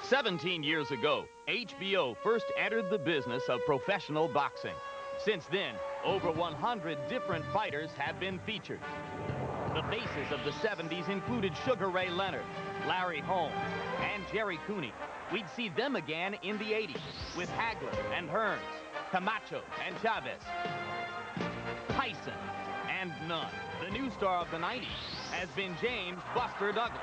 17 years ago, HBO first entered the business of professional boxing. Since then, over 100 different fighters have been featured. The faces of the 70s included Sugar Ray Leonard, Larry Holmes, and Jerry Cooney. We'd see them again in the 80s with Hagler and Hearns, Camacho and Chavez, Tyson and Nunn. The new star of the 90s has been James Buster Douglas.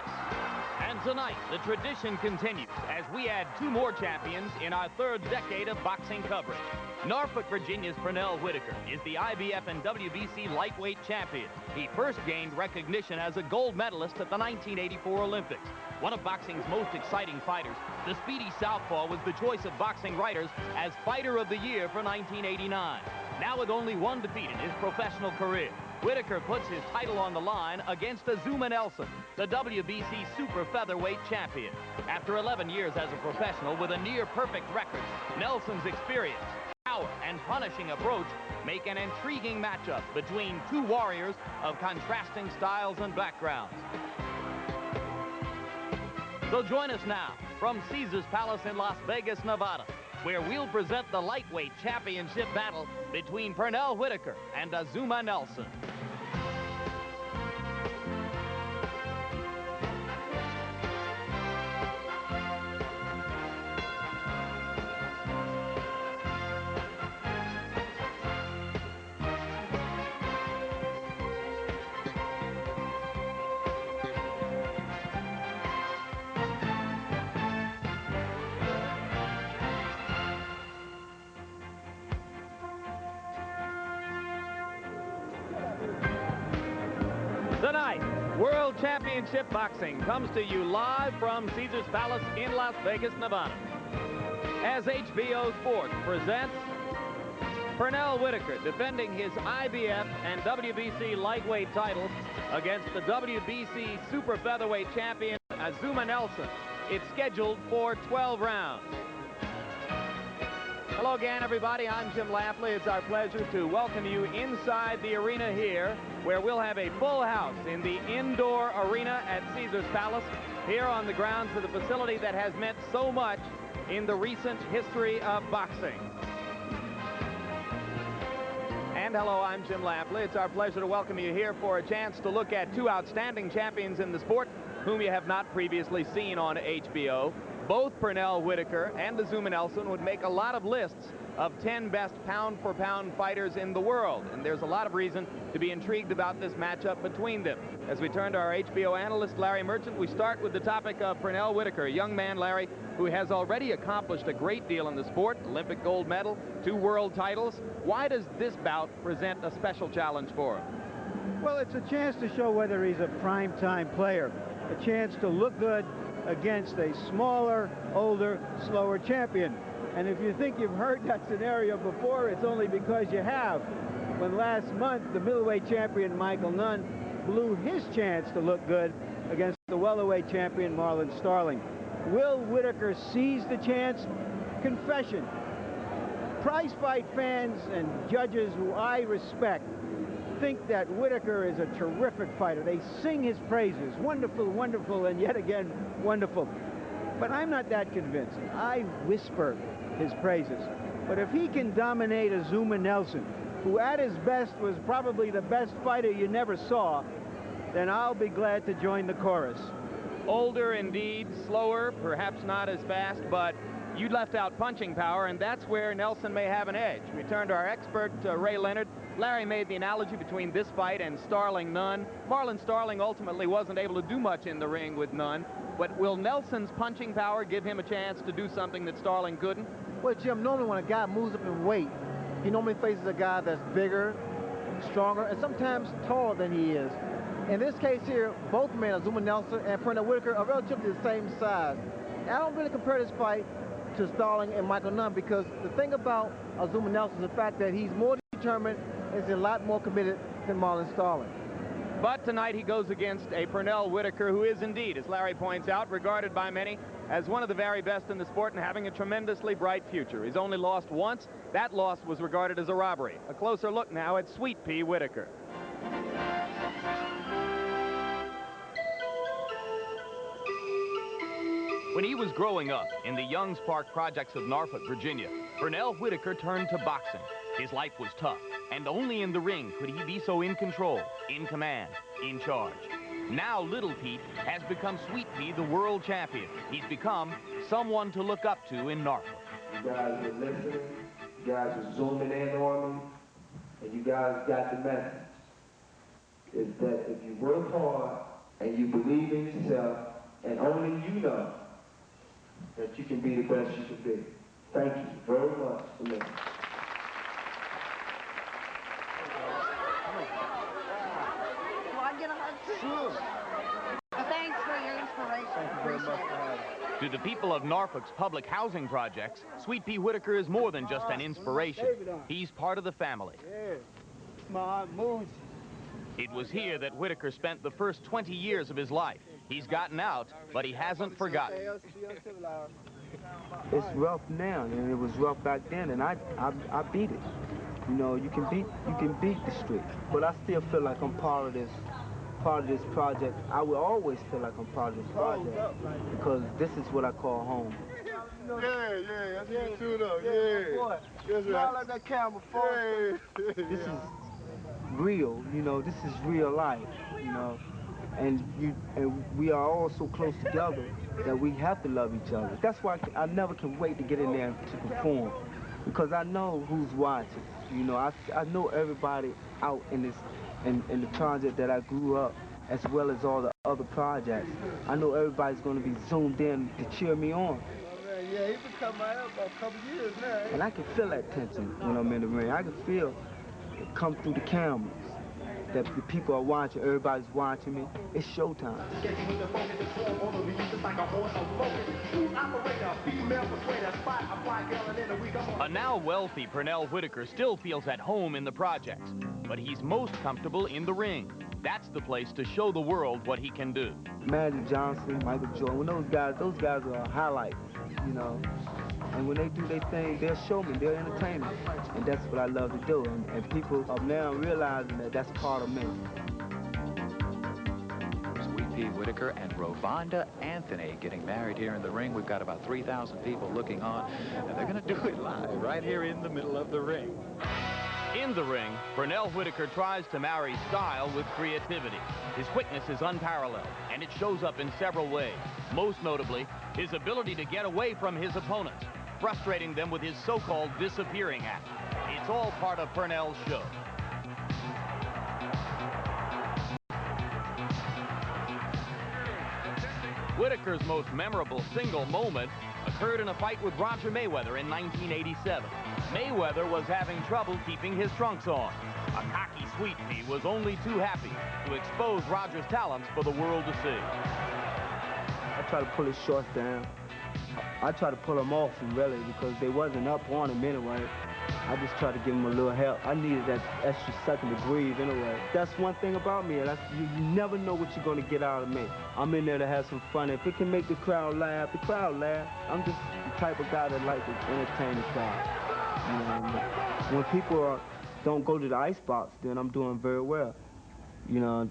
And tonight, the tradition continues as we add two more champions in our third decade of boxing coverage. Norfolk, Virginia's Pernell Whitaker is the IBF and WBC lightweight champion. He first gained recognition as a gold medalist at the 1984 Olympics. One of boxing's most exciting fighters, the speedy southpaw was the choice of boxing writers as Fighter of the Year for 1989. Now with only one defeat in his professional career, Whitaker puts his title on the line against Azumah Nelson, the WBC super featherweight champion. After 11 years as a professional with a near-perfect record, Nelson's experience, power, and punishing approach make an intriguing matchup between two warriors of contrasting styles and backgrounds. So join us now from Caesars Palace in Las Vegas, Nevada, where we'll present the lightweight championship battle between Pernell Whitaker and Azumah Nelson. Tonight, World Championship Boxing comes to you live from Caesars Palace in Las Vegas, Nevada. As HBO Sports presents Pernell Whitaker defending his IBF and WBC lightweight titles against the WBC super featherweight champion Azumah Nelson. It's scheduled for 12 rounds. Hello again, everybody. I'm Jim Lampley. It's our pleasure to welcome you inside the arena here, where we'll have a full house in the indoor arena at Caesars Palace, here on the grounds of the facility that has meant so much in the recent history of boxing. And hello, I'm Jim Lampley. It's our pleasure to welcome you here for a chance to look at two outstanding champions in the sport whom you have not previously seen on HBO. Both Pernell Whitaker and Azumah Nelson would make a lot of lists of 10 best pound-for-pound fighters in the world, and there's a lot of reason to be intrigued about this matchup between them. As we turn to our HBO analyst, Larry Merchant, we start with the topic of Pernell Whitaker, a young man, Larry, who has already accomplished a great deal in the sport, Olympic gold medal, 2 world titles. Why does this bout present a special challenge for him? Well, it's a chance to show whether he's a prime-time player, a chance to look good against a smaller, older, slower champion. And if you think you've heard that scenario before, it's only because you have. When last month, the middleweight champion Michael Nunn blew his chance to look good against the welterweight champion Marlon Starling. Will Whitaker seize the chance? Confession. Prize fight fans and judges who I respect think that Whitaker is a terrific fighter. They sing his praises. Wonderful, wonderful, and yet again, wonderful. But I'm not that convinced. I whisper his praises. But if he can dominate Azumah Nelson, who at his best was probably the best fighter you never saw, then I'll be glad to join the chorus. Older indeed, slower, perhaps not as fast, but you left out punching power, and that's where Nelson may have an edge. We turn to our expert, Ray Leonard. Larry made the analogy between this fight and Starling Nunn. Marlon Starling ultimately wasn't able to do much in the ring with Nunn, but will Nelson's punching power give him a chance to do something that Starling couldn't? Well, Jim, normally when a guy moves up in weight, he normally faces a guy that's bigger, stronger, and sometimes taller than he is. In this case here, both men, Azumah Nelson and Pernell Whitaker, are relatively the same size. I don't really compare this fight to Starling and Michael Nunn, because the thing about Azumah Nelson is the fact that he's more determined, is a lot more committed than Marlon Starling. But tonight he goes against a Pernell Whitaker who is indeed, as Larry points out, regarded by many as one of the very best in the sport and having a tremendously bright future. He's only lost once. That loss was regarded as a robbery. A closer look now at Sweet Pea Whitaker. When he was growing up in the Young's Park projects of Norfolk, Virginia, Pernell Whitaker turned to boxing. His life was tough, and only in the ring could he be so in control, in command, in charge. Now Little Pete has become Sweet Pea, the world champion. He's become someone to look up to in Norfolk. You guys were listening, you guys were zooming in on me, and you guys got the message. Is that if you work hard and you believe in yourself, and only you know that you can be the best you can be. Thank you very much for listening. Do I get a hug too? Sure. Thanks for your inspiration. Thank you very much for having me. To the people of Norfolk's public housing projects, Sweet Pea Whitaker is more than just an inspiration. He's part of the family. Yeah, it's my mood. It was here that Whitaker spent the first 20 years of his life. He's gotten out, but he hasn't forgotten. It's rough now, and it was rough back then, and I beat it. You know, you can beat the street, but I still feel like I'm part of this project. I will always feel like I'm part of this project because this is what I call home. Yeah, I see you too, though. Yeah. Yes, right. Like that camera phone. This is real, you know. This is real life, you know. And we are all so close together that we have to love each other. That's why I never can wait to get in there to perform, because I know who's watching. You know, I know everybody out in the project that I grew up, as well as all the other projects. I know everybody's going to be zoomed in to cheer me on. Oh, man, yeah, he's been coming out for a couple years now. And I can feel that tension when I'm in the ring. I can feel it come through the cameras. That the people are watching, everybody's watching me. It's showtime. A now wealthy Pernell Whitaker still feels at home in the projects, but he's most comfortable in the ring. That's the place to show the world what he can do. Magic Johnson, Michael Jordan, when those guys are highlights, you know. And when they do their thing, they'll show me, they'll entertain me. And that's what I love to do. And people are now realizing that that's part of me. Sweet Pea Whitaker and Rovonda Anthony getting married here in the ring. We've got about 3,000 people looking on, and they're going to do it live right here in the middle of the ring. In the ring, Pernell Whitaker tries to marry style with creativity. His quickness is unparalleled, and it shows up in several ways. Most notably, his ability to get away from his opponents, frustrating them with his so-called disappearing act. It's all part of Pernell's show. Whitaker's most memorable single moment occurred in a fight with Roger Mayweather in 1987. Mayweather was having trouble keeping his trunks on. A cocky Sweet Pea was only too happy to expose Roger's talents for the world to see. I try to pull his shorts down. I try to pull them off, really, because they wasn't up on him anyway. I just tried to give him a little help. I needed that extra second to breathe anyway. That's one thing about me. You never know what you're going to get out of me. I'm in there to have some fun. If it can make the crowd laugh, the crowd laugh. I'm just the type of guy that likes to entertain the crowd. And when people don't go to the icebox, then I'm doing very well. You know,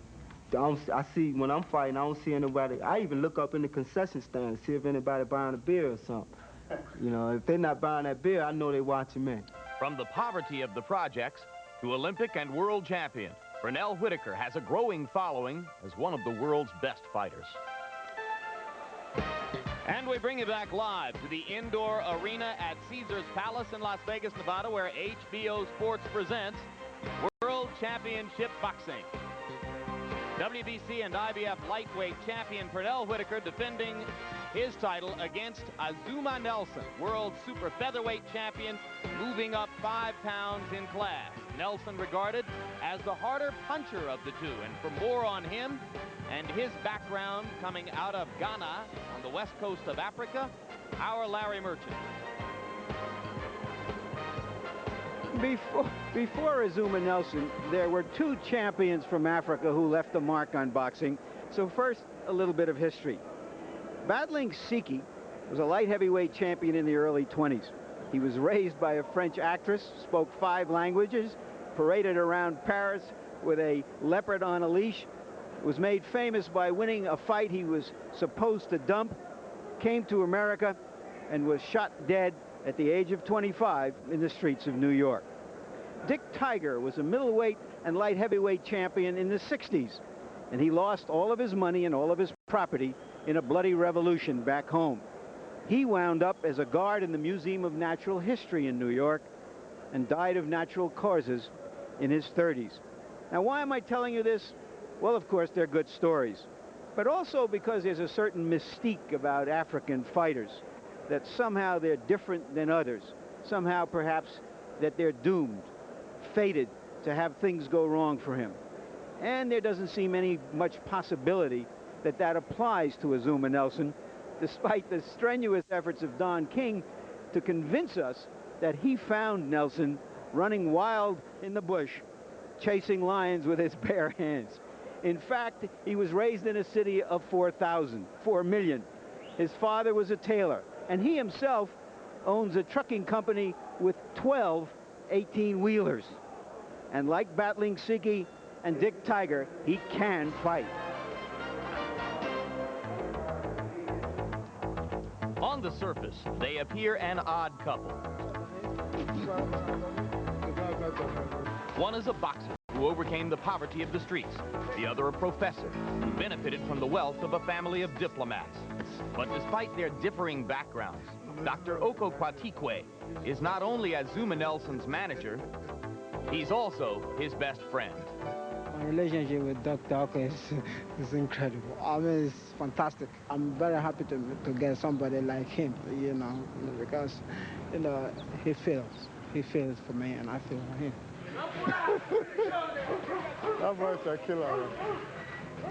I see when I'm fighting, I don't see anybody. I even look up in the concession stand to see if anybody buying a beer or something. You know, if they're not buying that beer, I know they're watching me. From the poverty of the projects to Olympic and world champion, Pernell Whitaker has a growing following as one of the world's best fighters. And we bring you back live to the indoor arena at Caesars Palace in Las Vegas, Nevada, where HBO Sports presents World Championship Boxing. WBC and IBF Lightweight champion Pernell Whitaker defending his title against Azumah Nelson, world super featherweight champion, moving up 5 pounds in class. Nelson regarded as the harder puncher of the two. And for more on him and his background coming out of Ghana on the west coast of Africa, our Larry Merchant. Before Azumah Nelson, there were 2 champions from Africa who left a mark on boxing. So first, a little bit of history. Battling Siki was a light heavyweight champion in the early 20s. He was raised by a French actress, spoke 5 languages, paraded around Paris with a leopard on a leash, was made famous by winning a fight he was supposed to dump, came to America and was shot dead at the age of 25 in the streets of New York. Dick Tiger was a middleweight and light heavyweight champion in the 60s, and he lost all of his money and all of his property in a bloody revolution back home. He wound up as a guard in the Museum of Natural History in New York and died of natural causes in his 30s. Now, why am I telling you this? Well, of course, they're good stories, but also because there's a certain mystique about African fighters, that somehow they're different than others, somehow perhaps that they're doomed, fated to have things go wrong for him. And there doesn't seem much possibility that that applies to Azumah Nelson, despite the strenuous efforts of Don King to convince us that he found Nelson running wild in the bush, chasing lions with his bare hands. In fact, he was raised in a city of 4 million. His father was a tailor, and he himself owns a trucking company with 12 18-wheelers. And like battling Siki and Dick Tiger, he can fight. On the surface, they appear an odd couple. One is a boxer who overcame the poverty of the streets. The other a professor who benefited from the wealth of a family of diplomats. But despite their differing backgrounds, Dr. Oko Kwatikwe is not only Azumah Nelson's manager, he's also his best friend. My relationship with Dr. Oko is incredible. I mean, it's fantastic. I'm very happy to get somebody like him, you know, because, you know, he feels for me and I feel for him. That boy's a killer.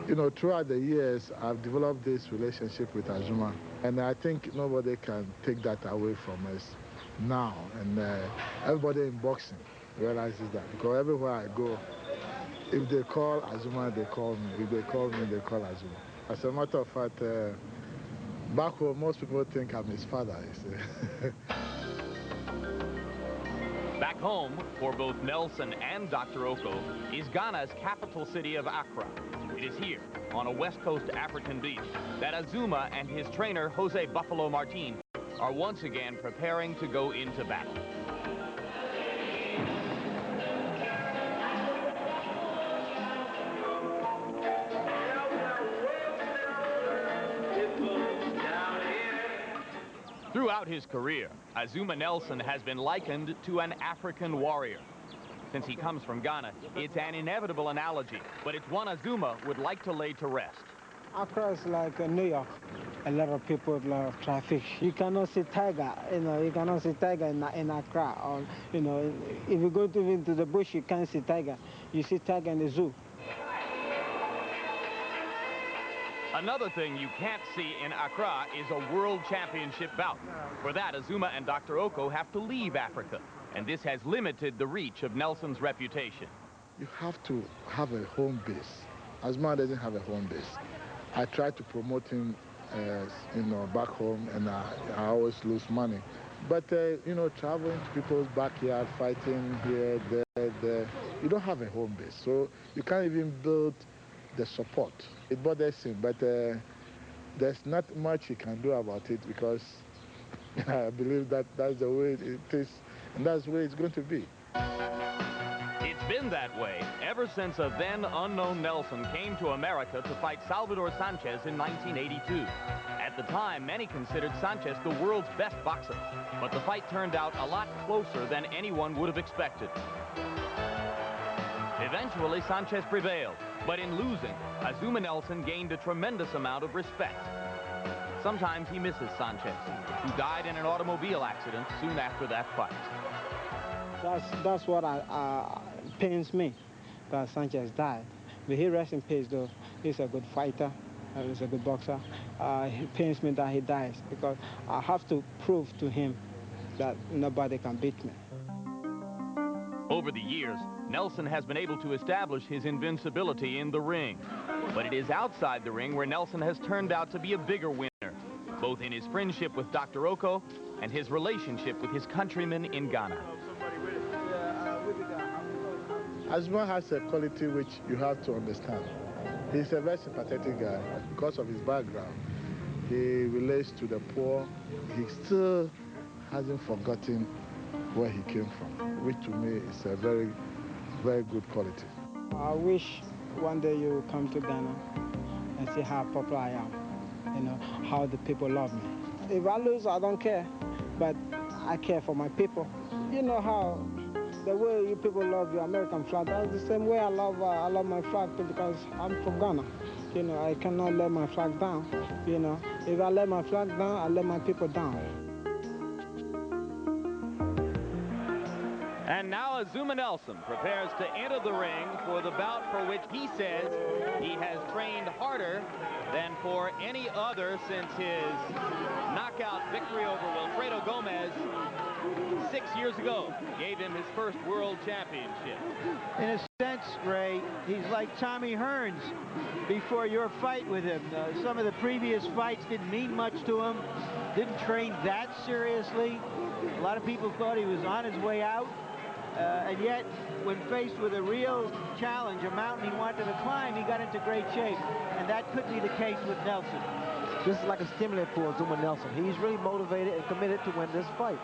You know, throughout the years, I've developed this relationship with Azumah, and I think nobody can take that away from us now. And everybody in boxing realizes that, because everywhere I go, if they call Azumah, they call me. If they call me, they call Azumah. As a matter of fact, back home, most people think I'm his father. Back home, for both Nelson and Dr. Oko, is Ghana's capital city of Accra. It is here, on a West Coast African beach, that Azumah and his trainer, Jose Buffalo Martin, are once again preparing to go into battle. Throughout his career, Azumah Nelson has been likened to an African warrior. Since he comes from Ghana, it's an inevitable analogy, but it's one Azumah would like to lay to rest. Accra is like New York. A lot of people love traffic. You cannot see tiger, you know, you cannot see tiger in Accra. Or, you know, if you go into the bush, you can't see tiger. You see tiger in the zoo. Another thing you can't see in Accra is a world championship bout. For that, Azumah and Dr. Oko have to leave Africa, and this has limited the reach of Nelson's reputation. You have to have a home base. Azumah doesn't have a home base. I try to promote him, you know, back home, and I always lose money. But, you know, traveling to people's backyard, fighting here, there, you don't have a home base. So you can't even build the support. It bothers him, but there's not much he can do about it, because I believe that that's the way it is, and that's the way it's going to be. It's been that way ever since a then unknown Nelson came to America to fight Salvador Sanchez in 1982. At the time, many considered Sanchez the world's best boxer, but the fight turned out a lot closer than anyone would have expected. Eventually, Sanchez prevailed, but in losing, Azumah Nelson gained a tremendous amount of respect. Sometimes he misses Sanchez, who died in an automobile accident soon after that fight. That's what pains me, that Sanchez died. But he rests in peace, though. He's a good fighter. He's a good boxer. It pains me that he dies, because I have to prove to him that nobody can beat me. Over the years, Nelson has been able to establish his invincibility in the ring. But it is outside the ring where Nelson has turned out to be a bigger winner, both in his friendship with Dr. Oko and his relationship with his countrymen in Ghana. Azumah has a quality which you have to understand. He's a very sympathetic guy because of his background. He relates to the poor. He still hasn't forgotten where he came from, which to me is a very, very good quality. I wish one day you come to Ghana and see how popular I am, you know, how the people love me. If I lose, I don't care, but I care for my people. You know how the way you people love your American flag, that's the same way I love my flag too, because I'm from Ghana. You know, I cannot let my flag down. You know, if I let my flag down, I let my people down. And now Azumah Nelson prepares to enter the ring for the bout for which he says he has trained harder than for any other since his knockout victory over Wilfredo Gomez 6 years ago. Gave him his first world championship. In a sense, Ray, he's like Tommy Hearns before your fight with him. Some of the previous fights didn't mean much to him, didn't train that seriously. A lot of people thought he was on his way out. And yet, when faced with a real challenge, a mountain he wanted to climb, he got into great shape. And that could be the case with Nelson. This is like a stimulant for Azumah Nelson. He's really motivated and committed to win this fight.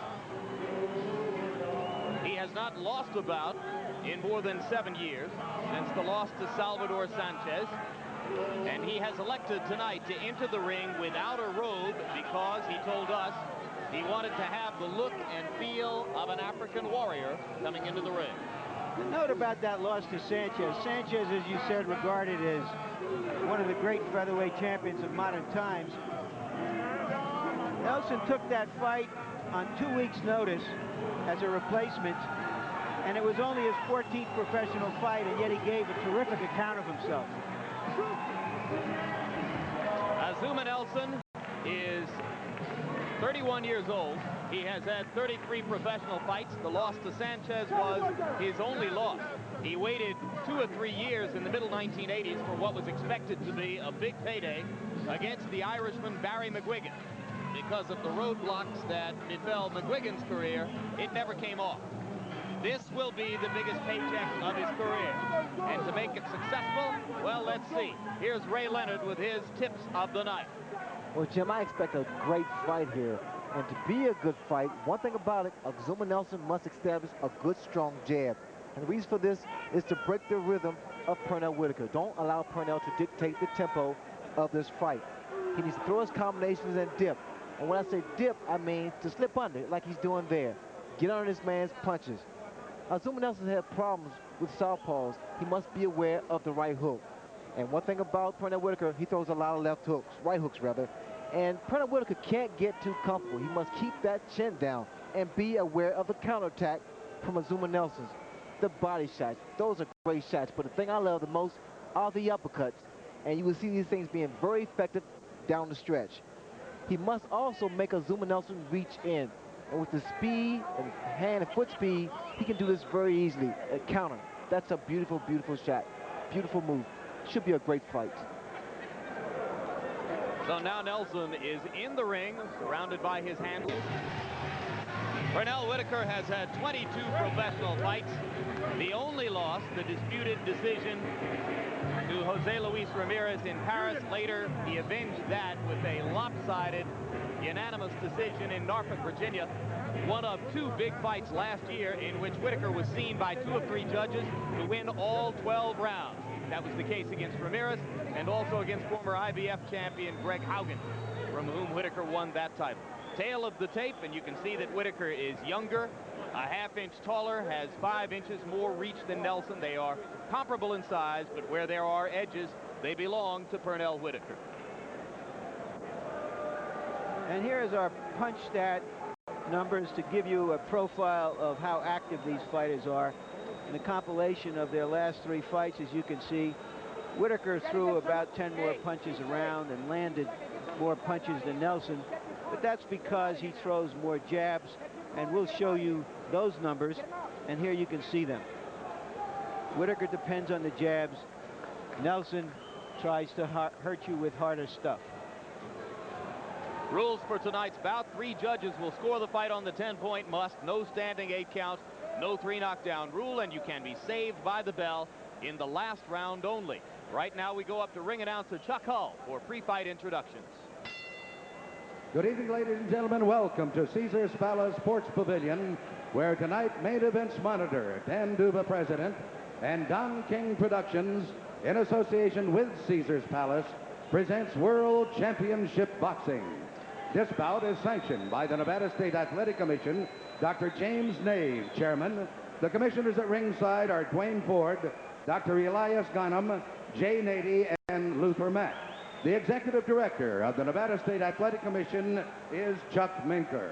He has not lost a bout in more than 7 years since the loss to Salvador Sanchez. And he has elected tonight to enter the ring without a robe because, he told us, he wanted to have the look and feel of an African warrior coming into the ring. The note about that loss to Sanchez. Sanchez, as you said, regarded as one of the great featherweight champions of modern times. Nelson took that fight on 2 weeks' notice as a replacement, and it was only his 14th professional fight, and yet he gave a terrific account of himself. Azumah Nelson is 31 years old. He has had 33 professional fights. The loss to Sanchez was his only loss. He waited 2 or 3 years in the middle 1980s for what was expected to be a big payday against the Irishman Barry McGuigan. Because of the roadblocks that befell McGuigan's career, it never came off. This will be the biggest paycheck of his career. And to make it successful, well, let's see. Here's Ray Leonard with his tips of the night. Well, Jim, I expect a great fight here. And to be a good fight, one thing about it, Azumah Nelson must establish a good, strong jab. And the reason for this is to break the rhythm of Pernell Whitaker. Don't allow Pernell to dictate the tempo of this fight. He needs to throw his combinations and dip. And when I say dip, I mean to slip under, like he's doing there. Get under this man's punches. Azumah Nelson had problems with southpaws. He must be aware of the right hook. And one thing about Pernell Whitaker, he throws a lot of left hooks, right hooks rather. And Pernell Whitaker can't get too comfortable. He must keep that chin down and be aware of the counterattack from Azumah Nelson's. The body shots, those are great shots. But the thing I love the most are the uppercuts. And you will see these things being very effective down the stretch. He must also make Azumah Nelson reach in. And with the speed and hand and foot speed, he can do this very easily. A counter. That's a beautiful, beautiful shot. Beautiful move. Should be a great fight. So now Nelson is in the ring, surrounded by his handlers. Pernell Whitaker has had 22 professional fights. The only loss, the disputed decision to Jose Luis Ramirez in Paris. Later, he avenged that with a lopsided, unanimous decision in Norfolk, Virginia. One of 2 big fights last year in which Whitaker was seen by 2 of 3 judges to win all 12 rounds. That was the case against Ramirez and also against former IBF champion Greg Haugen, from whom Whitaker won that title. Tail of the tape, and you can see that Whitaker is younger, a half-inch taller, has 5 inches more reach than Nelson. They are comparable in size, but where there are edges, they belong to Pernell Whitaker. And here is our punch stat numbers to give you a profile of how active these fighters are. In a compilation of their last 3 fights, as you can see, Whitaker threw about 10 more punches around and landed more punches than Nelson, but that's because he throws more jabs, and we'll show you those numbers, and here you can see them. Whitaker depends on the jabs. Nelson tries to hurt you with harder stuff. Rules for tonight's bout: 3 judges will score the fight on the 10-point must. No standing 8 count, no 3 knockdown rule, and you can be saved by the bell in the last round only. Right now we go up to ring announcer Chuck Hull for pre-fight introductions. Good evening, ladies and gentlemen. Welcome to Caesars Palace Sports Pavilion, where tonight main events monitor Dan Duva, president, and Don King Productions, in association with Caesars Palace, presents World Championship Boxing. This bout is sanctioned by the Nevada State Athletic Commission, Dr. James Nave, chairman. The commissioners at ringside are Dwayne Ford, Dr. Elias Ghanem, Jay Nady, and Luther Mack. The executive director of the Nevada State Athletic Commission is Chuck Minker.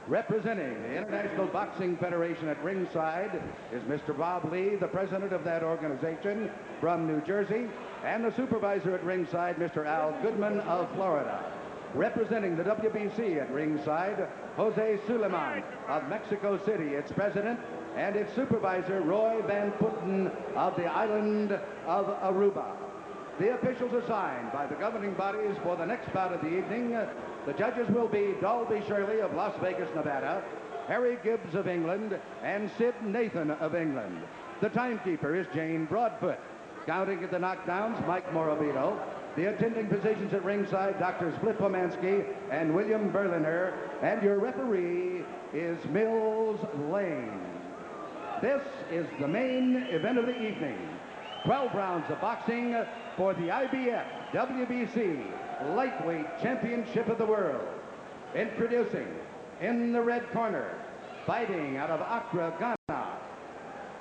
Representing the International Boxing Federation at ringside is Mr. Bob Lee, the president of that organization from New Jersey, and the supervisor at ringside, Mr. Al Goodman of Florida. Representing the WBC at ringside, Jose Suleiman of Mexico City, its president, and its supervisor, Roy Van Putten of the island of Aruba. The officials assigned by the governing bodies for the next bout of the evening, the judges will be Dalby Shirley of Las Vegas, Nevada, Harry Gibbs of England, and Sid Nathan of England. The timekeeper is Jane Broadfoot. Counting at the knockdowns, Mike Morabito. The attending physicians at ringside, Drs. Flip Pomansky and William Berliner, and your referee is Mills Lane. This is the main event of the evening. 12 rounds of boxing for the IBF WBC Lightweight Championship of the World. Introducing, in the red corner, fighting out of Accra, Ghana,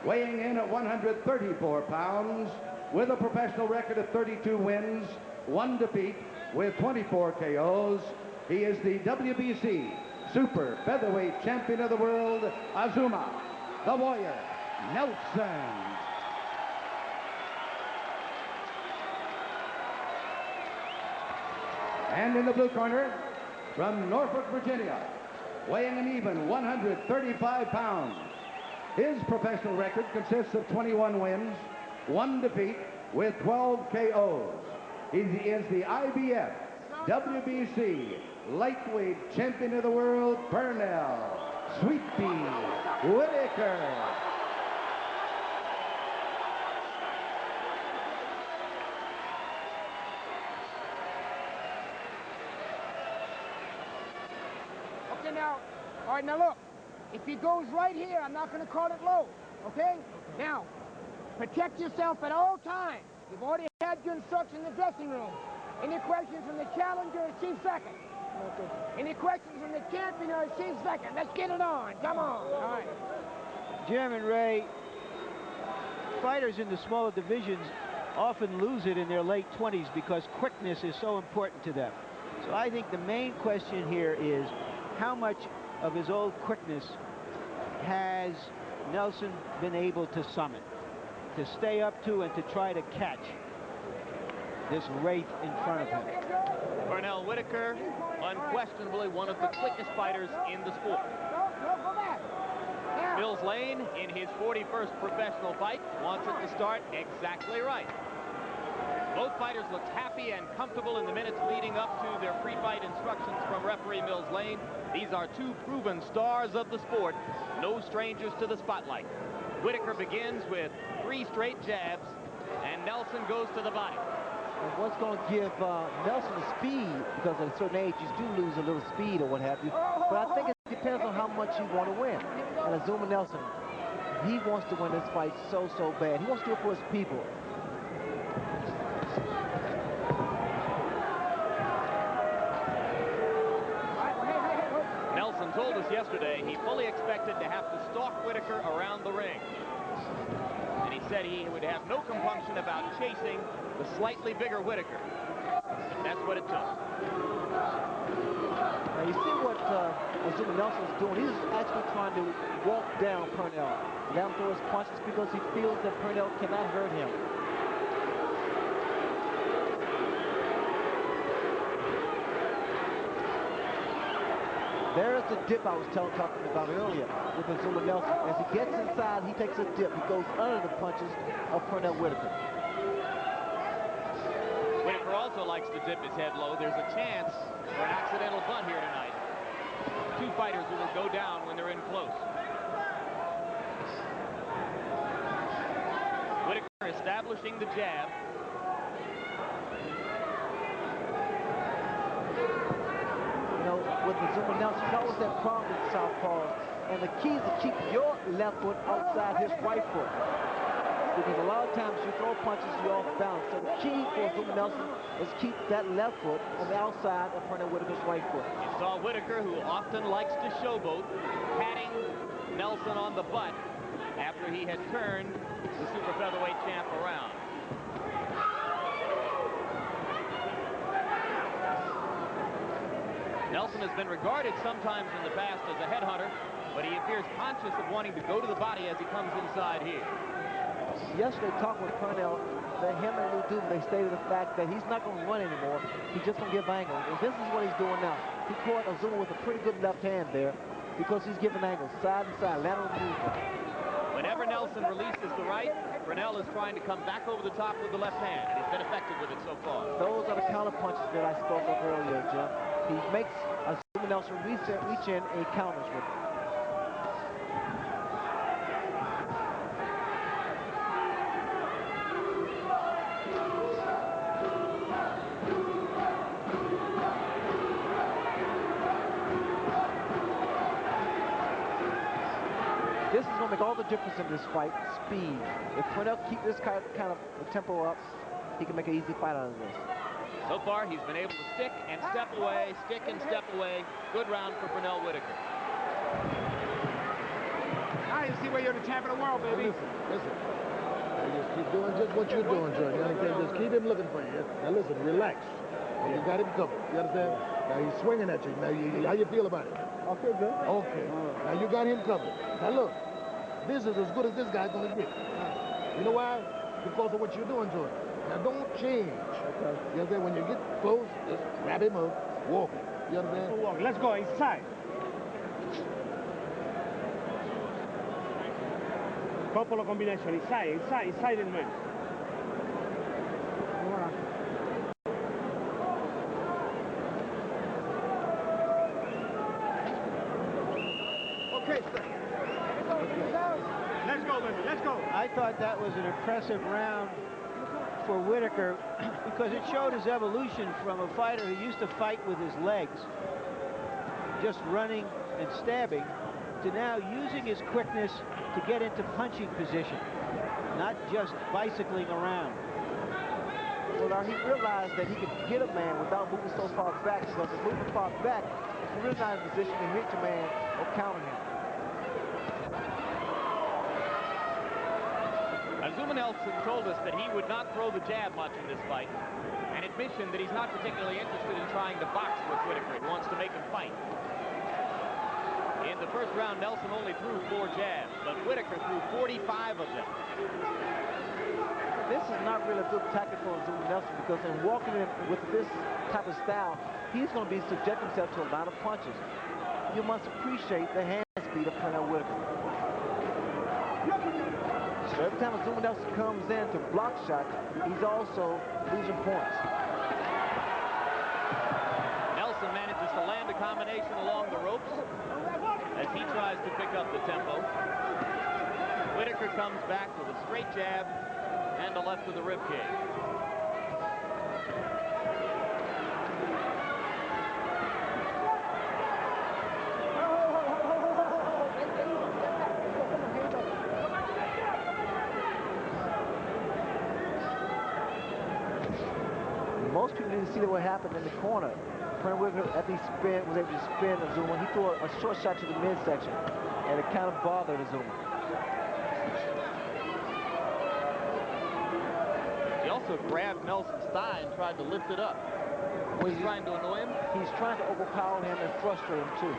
weighing in at 134 pounds, with a professional record of 32 wins, 1 defeat, with 24 KOs. He is the WBC Super Featherweight Champion of the World, Azumah, the Warrior, Nelson. And in the blue corner, from Norfolk, Virginia, weighing an even 135 pounds. His professional record consists of 21 wins, 1 defeat, with 12 KOs. He is the IBF WBC Lightweight Champion of the World, Pernell Sweet Pea Whitaker. All right, now look, if he goes right here, I'm not going to call it low, okay? Now, protect yourself at all times. You've already had your instruction in the dressing room. Any questions from the challenger, she's second. Any questions from the champion, she's second. Let's get it on. Come on. All right. Jim and Ray, fighters in the smaller divisions often lose it in their late 20s because quickness is so important to them. So I think the main question here is how much of his old quickness has Nelson been able to summon, to stay up to and to try to catch this wraith in front of him. Pernell Whitaker, unquestionably one of the quickest fighters in the sport. Mills Lane, in his 41st professional fight, wants it to start exactly right. Both fighters looked happy and comfortable in the minutes leading up to their pre-fight instructions from referee Mills Lane. These are two proven stars of the sport, no strangers to the spotlight. Whitaker begins with 3 straight jabs, and Nelson goes to the body. And what's going to give Nelson the speed, because at a certain age you do lose a little speed or what have you, but I think it depends on how much you want to win. And Azumah Nelson, he wants to win this fight so bad. He wants to do it for his people. Nelson told us yesterday he fully expected to have to stalk Whitaker around the ring. And he said he would have no compunction about chasing the slightly bigger Whitaker. And that's what it took. Now you see what Azumah Nelson's doing. He's actually trying to walk down Pernell. Let him throw his punches because he feels that Pernell cannot hurt him. There's the dip I was talking about earlier with Azumah Nelson. As he gets inside, he takes a dip. He goes under the punches of Pernell Whitaker. Whitaker also likes to dip his head low. There's a chance for an accidental bunt here tonight. 2 fighters who will go down when they're in close. Whitaker establishing the jab. You know, Azumah Nelson. He always had problems with the southpaw. And the key is to keep your left foot outside his right foot. Because a lot of times you throw punches, you're off balance. So the key for Azumah Nelson is keep that left foot on the outside of Pernell Whitaker's right foot. You saw Whitaker, who often likes to showboat, patting Nelson on the butt after he had turned the super featherweight champ around. Nelson has been regarded sometimes in the past as a headhunter, but he appears conscious of wanting to go to the body as he comes inside here. Yesterday, talking with Pernell, that him and Lou Duva, they stated the fact that he's not going to run anymore. He's just going to give angles. And this is what he's doing now. He caught Azumah with a pretty good left hand there because he's giving angles, side and side, lateral movement. Whenever Nelson releases the right, Pernell is trying to come back over the top with the left hand, and he's been effective with it so far. Those are the counter punches that I spoke of earlier, Jim. He makes Azumah Nelson reach in and he counters with it. This is going to make all the difference in this fight, speed. If Pernell keep this kind of tempo up, he can make an easy fight out of this. So far, he's been able to stick and step away, stick and step away. Good round for Pernell Whitaker. Now you see where you're the champ of the world, baby. Listen. You just keep doing just what you're doing, Jordan. You understand? Just keep him looking for you. Now listen, relax. You got him covered. You understand? Now he's swinging at you. Now, how you feel about it? I feel good. Okay. Now you got him covered. Now look, this is as good as this guy's gonna get. You know why? Because of what you're doing, Jordan. Now don't change. Okay. You understand? When you get close, just grab him up, walk him. You understand? Walk. Let's go inside. Couple of combination inside in man. Okay, sir. Let's go, baby. Let's go. I thought that was an impressive round for Whitaker because it showed his evolution from a fighter who used to fight with his legs, just running and stabbing, to now using his quickness to get into punching position, not just bicycling around. Well, he realized that he could get a man without moving so far back, because if moving far back, you're really not in a position to hit your man or counter him. Azumah Nelson told us that he would not throw the jab much in this fight, an admission that he's not particularly interested in trying to box with Whitaker. He wants to make him fight. In the first round, Nelson only threw 4 jabs, but Whitaker threw 45 of them. This is not really a good tactic for Azumah Nelson, because in walking in with this type of style, he's going to be subjecting himself to a lot of punches. You must appreciate the hand speed of Pernell Whitaker. So every time Azumah Nelson comes in to block shots, he's also losing points. Nelson manages to land a combination along the ropes as he tries to pick up the tempo. Whitaker comes back with a straight jab and a left to the ribcage. Most people didn't see what happened in the corner. Pernell Whitaker, after he was able to spin Azumah, he threw a short shot to the midsection, and it kind of bothered Azumah. He also grabbed Nelson's thigh and tried to lift it up. Was he trying to annoy him? He's trying to overpower him and frustrate him, too.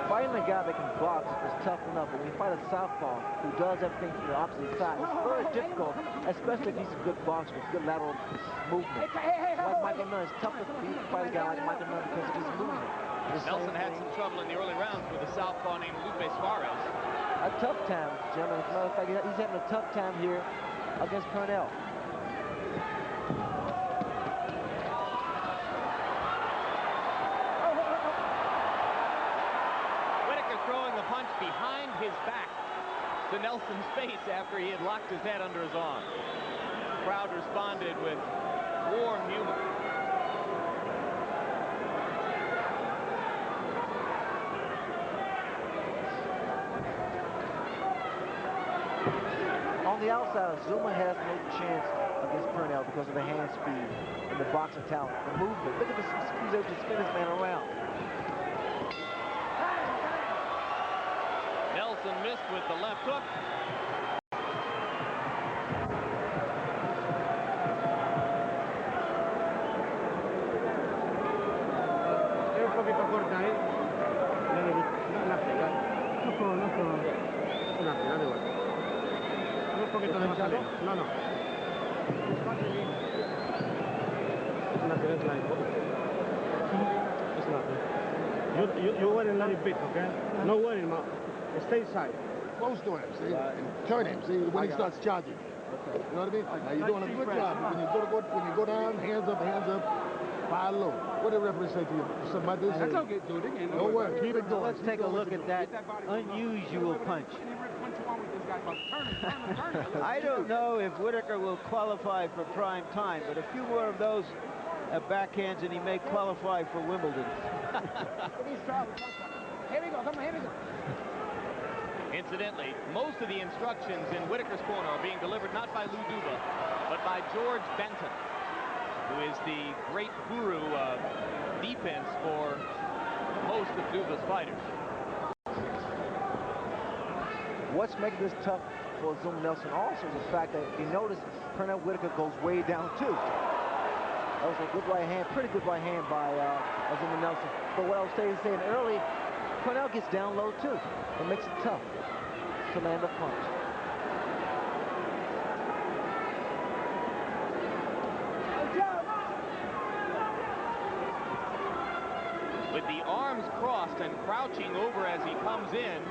Fighting a guy that can box is tough enough, but when you fight a southpaw who does everything from the opposite side, it's very difficult, especially if he's a good boxer with good lateral movement. Like Michael Nunn, it's tough to fight a guy like Michael Nunn because of his movement. Nelson had some trouble in the early rounds with a southpaw named Lupe Suarez. A tough time, gentlemen. As a matter of fact, he's having a tough time here against Pernell. Whitaker throwing the punch behind his back to Nelson's face after he had locked his head under his arm. The crowd responded with warm humor. On the outside, Azumah has no chance against Pernell because of the hand speed and the boxing talent, the movement. Look at this, he's able to spin this man around. Nelson missed with the left hook. Un poquito corta ahí. Un poquito de vaselina. No, no. It's nothing. You wait and let it beat, okay? No worrying, man. Stay side. Close to him, see? And turn him, see, when he starts charging. Okay. You know what I mean? Now, you're doing a good job. When you go down, hands up, fire low. What did the referee say to you? Something about this? That's okay, dude. Don't worry. Keep it going. Let's take a look at that unusual punch. I don't know if Whitaker will qualify for prime time, but a few more of those backhands and he may qualify for Wimbledon. Here we go, come on, here we go. Incidentally, most of the instructions in Whitaker's corner are being delivered not by Lou Duva, but by George Benton, who is the great guru of defense for most of Duva's fighters. What's making this tough for Azumah Nelson also is the fact that if you notice, Pernell Whitaker goes way down too. That was a good right hand, pretty good right hand by Azumah Nelson. But what I was saying early, Pernell gets down low too. It makes it tough to land a punch. With the arms crossed and crouching over as he comes in,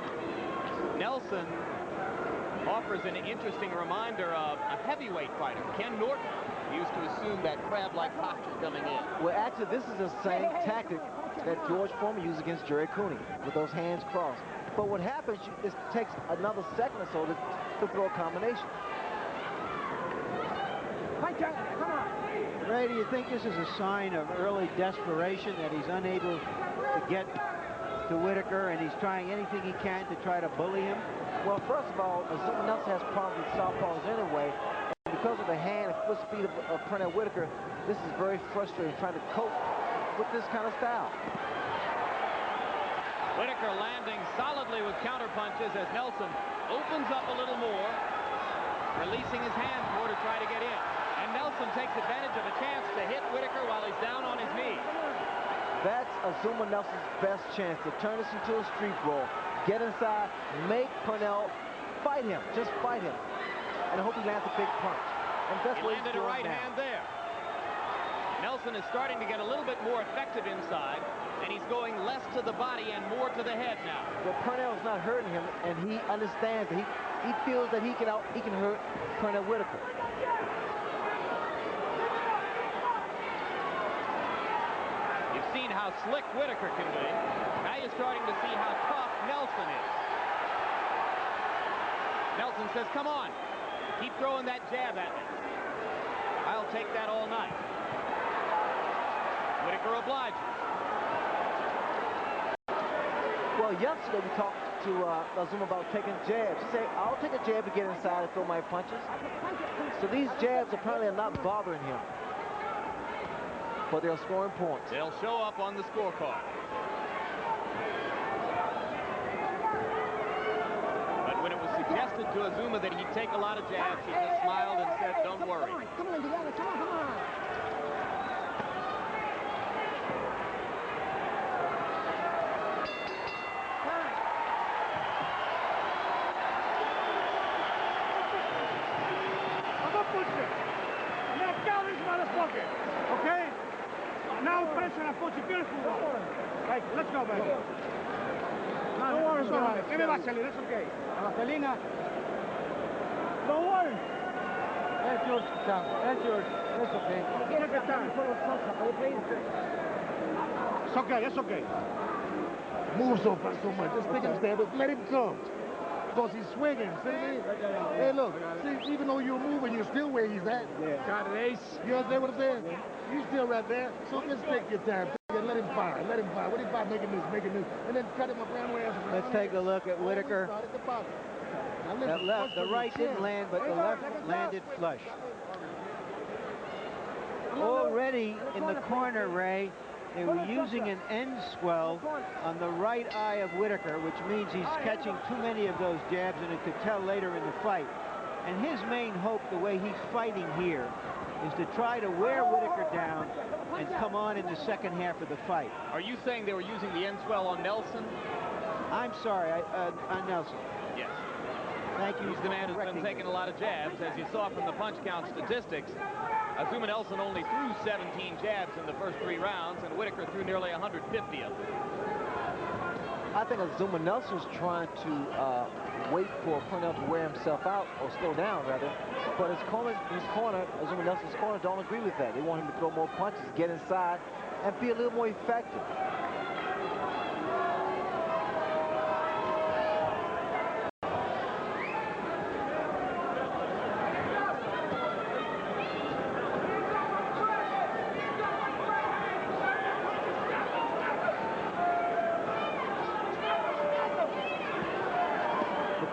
Nelson offers an interesting reminder of a heavyweight fighter. Ken Norton used to assume that crab-like posture coming in. Well, actually, this is the same tactic that George Foreman used against Jerry Cooney, with those hands crossed. But what happens, it takes another second or so to throw a combination. Come on. Ray, do you think this is a sign of early desperation that he's unable to get to Whitaker and he's trying anything he can to try to bully him? Well, first of all, Azumah Nelson has problems with southpaws anyway, and because of the hand and foot speed of Pernell Whitaker, this is very frustrating trying to cope with this kind of style. Whitaker landing solidly with counter punches as Nelson opens up a little more, releasing his hands more to try to get in. And Nelson takes advantage of a chance to hit Whitaker while he's down on his knee. That's Azumah Nelson's best chance to turn this into a street brawl, get inside, make Pernell fight him, just fight him, and I hope he lands a big punch. And that's He what landed he's a doing right now. hand there. Nelson is starting to get a little bit more effective inside, and he's going less to the body and more to the head now. Well, Pernell is not hurting him, and he understands that he feels that he can hurt Pernell Whitaker. You've seen how slick Whitaker can be. Now you're starting to see how tough Nelson is. Nelson says, come on, keep throwing that jab at me. I'll take that all night. Whitaker obliges. Well, yesterday we talked to Azumah about taking jabs. He said, I'll take a jab to get inside and throw my punches. So these jabs apparently are not bothering him. But they're scoring points. They'll show up on the scorecard. But when it was suggested to Azumah that he'd take a lot of jabs, he just smiled and said, don't worry. Come on, together, come on, come on. Okay? Now pressure and punch beautiful. Right, let's go, baby. Don't worry, it's all right. Give me Vaseline, that's okay. Vaselina. Don't worry. That's yours, Tom. That's yours. That's okay. Take your time. It's okay, it's okay. move so much. Just stick him there, but let him come. Because he's swinging, see me? Hey, look, see, even though you're moving, you're still where he's at. Got an ace. You understand what I'm saying? He's still right there, so just take your time. Let him fire. Let him fire. What he fire? Making this. And then cut him around where else. Let's take a look at Whitaker. That left, the right didn't land, but the left landed flush. Already in the corner, Ray, they were using an end swell on the right eye of Whitaker, which means he's catching too many of those jabs, and it could tell later in the fight. And his main hope, the way he's fighting here, is to try to wear Whitaker down and come on in the second half of the fight. Are you saying they were using the end swell on Nelson? I'm sorry, on Nelson. Yes. Thank you. He's the man who's been taking a lot of jabs. As you saw from the punch count statistics, Azumah Nelson only threw 17 jabs in the first 3 rounds, and Whitaker threw nearly 150 of them. I think Azumah Nelson's trying to wait for Pernell to wear himself out, or slow down, rather. But his corner, Azumah Nelson's corner, don't agree with that. They want him to throw more punches, get inside, and be a little more effective.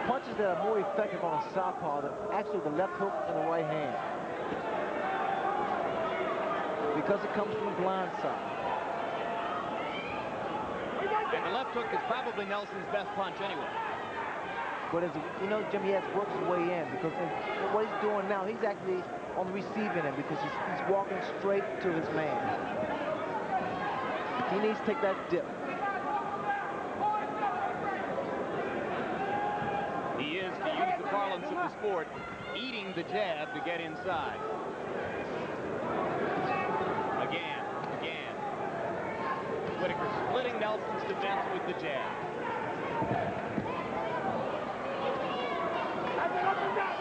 Punches that are more effective on a southpaw than actually the left hook and the right hand, because it comes from the blind side. And the left hook is probably Nelson's best punch anyway. But as you know, Jim, he has worked his way in, because what he's doing now, he's actually on the receiving end, because he's walking straight to his man. He needs to take that dip. He is, to use the parlance of the sport, eating the jab to get inside. Again. Whitaker splitting Nelson's defense with the jab.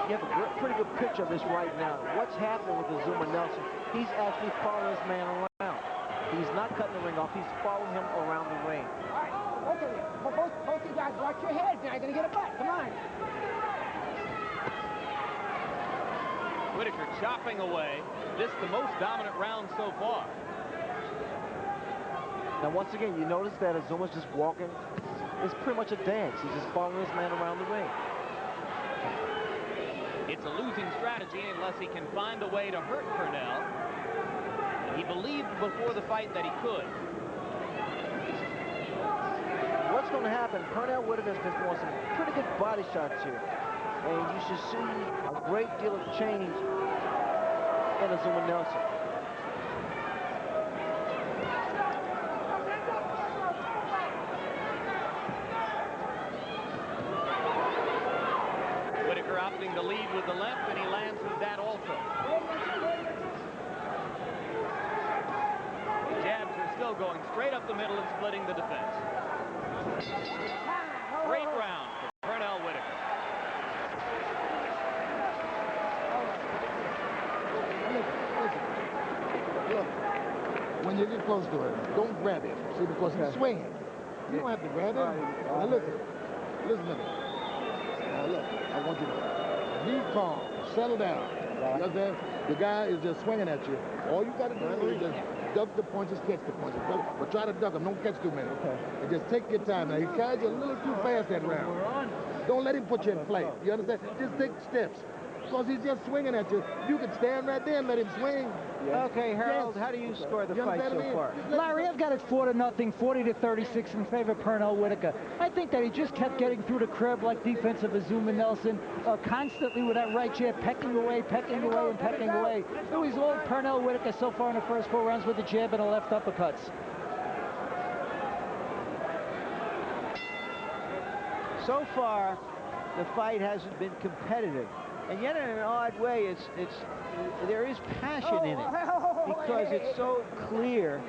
You have a pretty good picture of this right now. What's happening with Azumah Nelson? He's actually following his man around. He's not cutting the ring off. He's following him around the ring. All right, okay, but both you guys watch your heads. Now you're going to get a butt. Come on. Whitaker chopping away. This the most dominant round so far. Now, once again, you notice that Azumah's just walking. It's pretty much a dance. He's just following his man around the ring. It's a losing strategy unless he can find a way to hurt Pernell. And he believed before the fight that he could. What's going to happen? Pernell Whitaker's been throwing some pretty good body shots here. And you should see a great deal of change in Azumah Nelson. Whitaker opting to lead with the left, and he lands with that also. Jabs are still going straight up the middle and splitting the defense. Great round for Pernell Whitaker. Look, when you get close to him, don't grab him. See, because he's swinging. You don't have to grab him. Now listen to me. Now look, I want you to be calm, settle down. You understand? The guy is just swinging at you. All you got to do is just duck the punches, catch the punches. But try to duck them. Don't catch too many. And just take your time. Now, he carried you a little too fast that round. Don't let him put you in play. You understand? Just take steps. Because he's just swinging at you. You can stand right there and let him swing. Okay, Harold, how do you score the fight so far? Larry, I've got it 4-0, 40-36 in favor of Pernell Whitaker. I think that he just kept getting through the crib like defensive Azumah Nelson, constantly with that right jab, pecking away, and pecking away. It was all Pernell Whitaker so far in the first 4 rounds with the jab and the left uppercuts. So far, the fight hasn't been competitive. And yet, in an odd way, there is passion in it, because it's so clear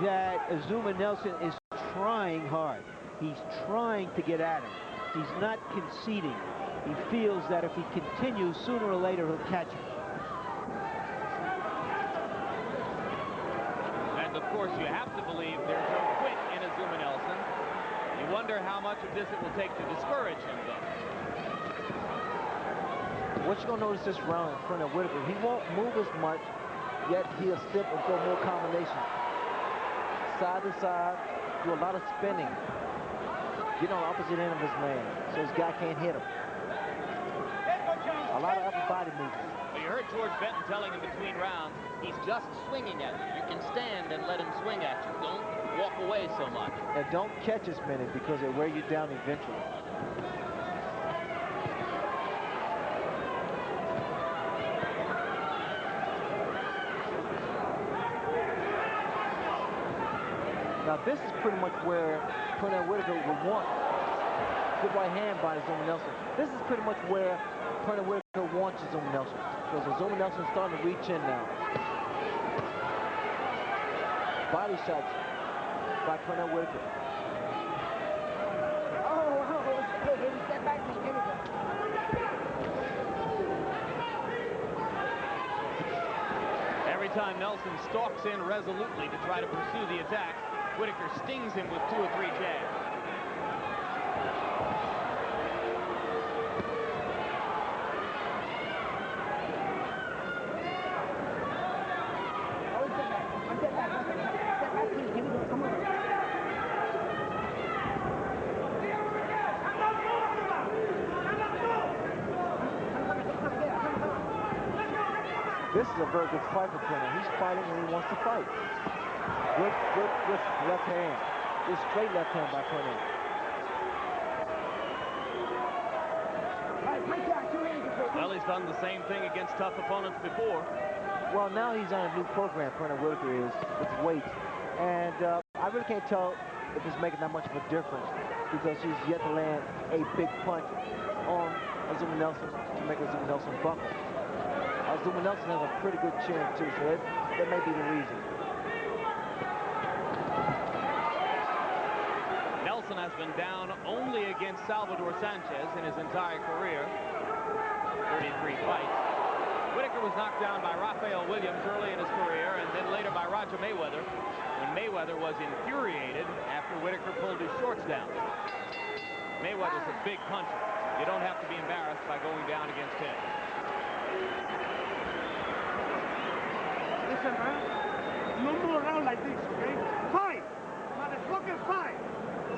that Azumah Nelson is trying hard. He's trying to get at him. He's not conceding. He feels that if he continues, sooner or later he'll catch him. And of course, you have to believe there's no quit in Azumah Nelson. wonder how much of this it will take to discourage him, though. What you're going to notice this round in front of Whitaker, he won't move as much, yet he'll slip and throw more combinations. Side to side, do a lot of spinning. Get on the opposite end of his man, so his guy can't hit him. A lot of upper body movements. Well, you heard George Benton telling him between rounds, he's just swinging at you. You can stand and let him swing at you. Don't walk away so much. And don't catch as many because they wear you down eventually. Now this is pretty much where Pernell Whitaker would want. Good right hand by Azumah Nelson. This is pretty much where Pernell Whitaker wants Azumah Nelson. Because Azumah Nelson is starting to reach in now. Body shots by Pernell Whitaker. Oh, hey, step back, man. Here we go. Every time Nelson stalks in resolutely to try to pursue the attack, Whitaker stings him with 2 or 3 jabs. This is a very good fight for Pernell. He's fighting when he wants to fight. Good left hand. Good straight left hand by Pernell. Well, he's done the same thing against tough opponents before. Well, now he's on a new program, Pernell Whitaker is, with weights. And I really can't tell if it's making that much of a difference because he's yet to land a big punch on Azumah Nelson to make Azumah Nelson buckle. Azumah Nelson has a pretty good chin, too, so that may be the reason. Nelson has been down only against Salvador Sanchez in his entire career. 33 fights. Whitaker was knocked down by Rafael Williams early in his career and then later by Roger Mayweather when Mayweather was infuriated after Whitaker pulled his shorts down. Mayweather's a big puncher. You don't have to be embarrassed by going down against him. Listen, man. No more around like this, okay? Fight! Motherfucker, fight!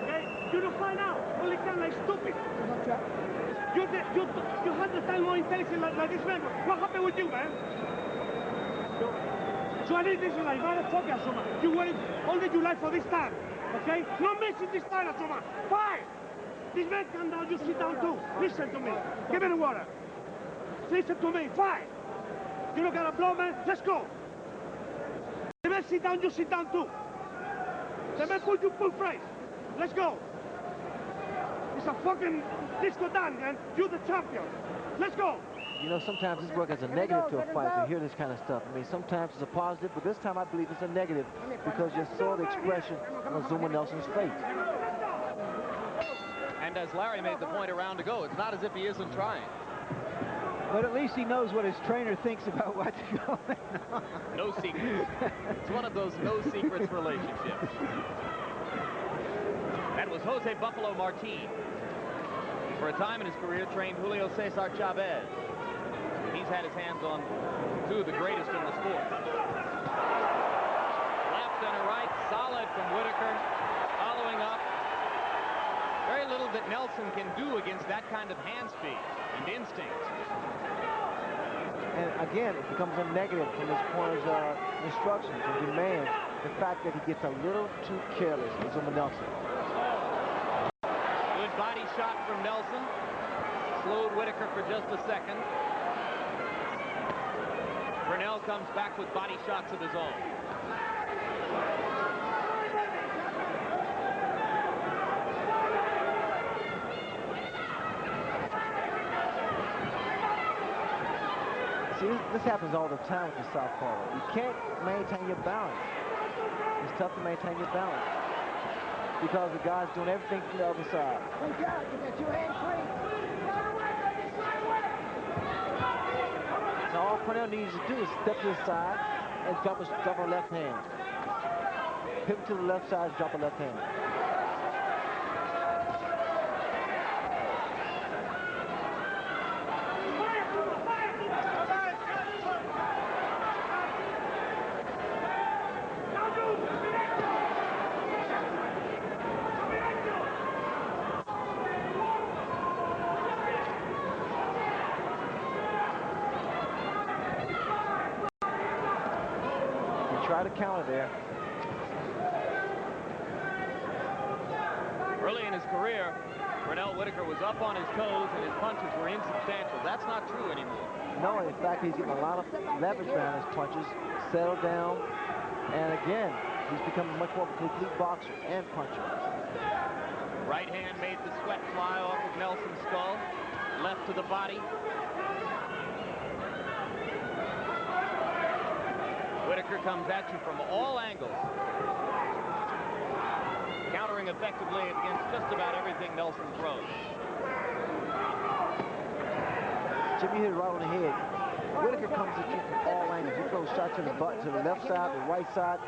Okay? You don't fight now. Only time like stupid. You had the time more intelligent like this man. What happened with you, man? So I need this like motherfucker, Azumah. You waited all your life for this time, okay? No messing this time, Azumah. Fight! This man come down, you sit down too. Listen to me. Give me the water. Listen to me. Fight! You don't gotta blow, man. Let's go. The man sit down, you sit down too. The man put you full price. Let's go. It's a fucking disco dance, man. You're the champion. Let's go. You know, sometimes this works as a negative to a fight to hear this kind of stuff. I mean, sometimes it's a positive, but this time I believe it's a negative because you saw the expression on Azumah Nelson's face. And as Larry made the point a round ago, it's not as if he isn't trying. But at least he knows what his trainer thinks about what's going on. No secrets. It's one of those no secrets relationships. That was Jose Buffalo Martin. He, for a time in his career, trained Julio Cesar Chavez. He's had his hands on 2 of the greatest in the sport. Left and a right, solid from Whitaker. Following up. Very little that Nelson can do against that kind of hand speed and instinct. And again, it becomes a negative from his corner's instructions and demands. The fact that he gets a little too careless, Azumah Nelson. Good body shot from Nelson. Slowed Whitaker for just a second. Pernell comes back with body shots of his own. See, this happens all the time with the southpaw. You can't maintain your balance. It's tough to maintain your balance because the guy's doing everything from the other side. Wake up, you got your hand free. Now all Pernell needs to do is step to the side and drop a left hand. Pivot to the left side, drop a left hand. try to counter there. Early in his career, Pernell Whitaker was up on his toes and his punches were insubstantial. That's not true anymore. No, in fact, he's getting a lot of leverage behind his punches, settled down, and again, he's becoming much more of a complete boxer and puncher. Right hand made the sweat fly off of Nelson's skull. Left to the body. Whitaker comes at you from all angles. Countering effectively against just about everything Nelson throws. Jimmy hit it right on the head. Whitaker comes at you from all angles. He throws shots to the butt, to the left side, the right side,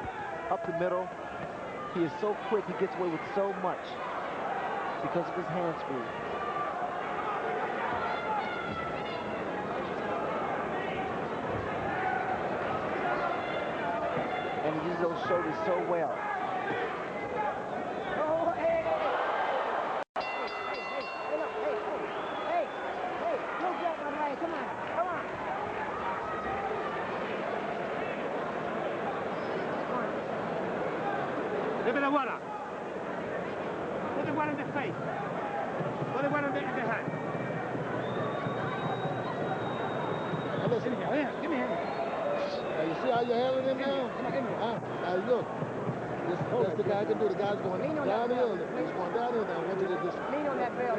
up the middle. He is so quick, he gets away with so much because of his hand speed. And he uses those shoulders so well. Oh, hey, don't get my way. Come on. Give me the water. Put the water in the face. Put the water in the hand. Now listen. Give me a hand. You see how you're handling him now? Now look. That's the guy can do. The guy's going downhill. He's going downhill now. I want you to just lean on that bell.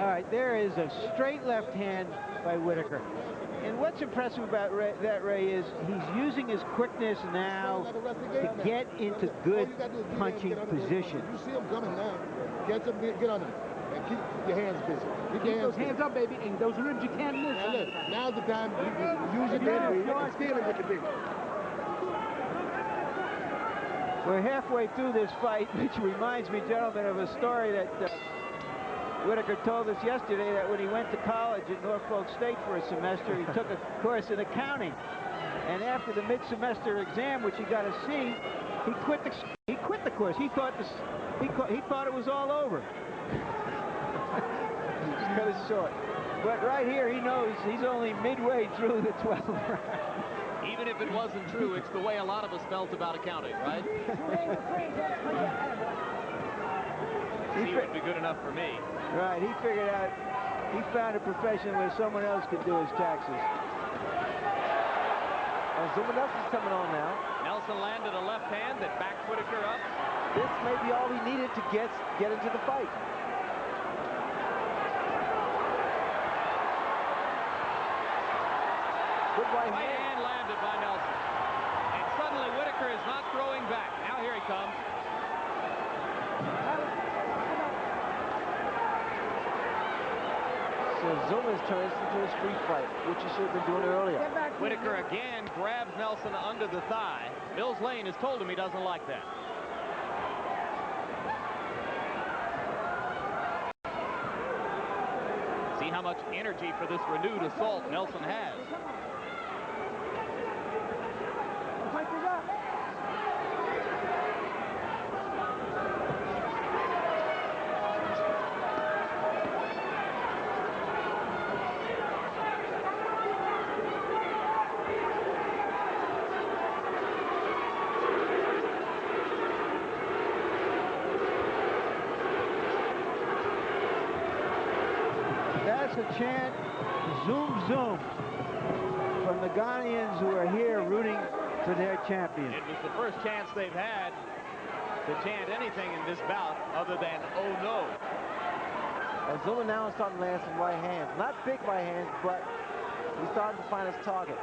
All right, there is a straight left hand by Whitaker. And what's impressive about that, Ray, is he's using his quickness now to get into good punching position. You see him coming now. Get on him. And keep your hands busy. Keep those hands up, baby, and those ribs you can't miss. Now look, now's the time you use your dead and steal him with the big. We're halfway through this fight, which reminds me, gentlemen, of a story that Whitaker told us yesterday, that when he went to college at Norfolk State for a semester, he took a course in accounting. And after the mid-semester exam, which he got a C, he quit the course. He thought it was all over. He just cut it short. But right here, he knows he's only midway through the 12th round. Even if it wasn't true, it's the way a lot of us felt about accounting, right? C would be good enough for me. Right, he figured out, he found a profession where someone else could do his taxes. Azumah Nelson's coming on now. Nelson landed a left hand that backed Whitaker up. This may be all he needed to get into the fight. Good right hand landed by Nelson. And suddenly Whitaker is not throwing back. Now here he comes. So Azumah has turned this into a street fight, which he should have been doing earlier. Whitaker again grabs Nelson under the thigh. Mills Lane has told him he doesn't like that. See how much energy for this renewed assault Nelson has. That's a chant, zoom, zoom, from the Ghanaians who are here rooting for their champion. It was the first chance they've had to chant anything in this bout other than, oh no. Azumah now is starting to land some right hands. Not big right hands, but he's starting to find his target.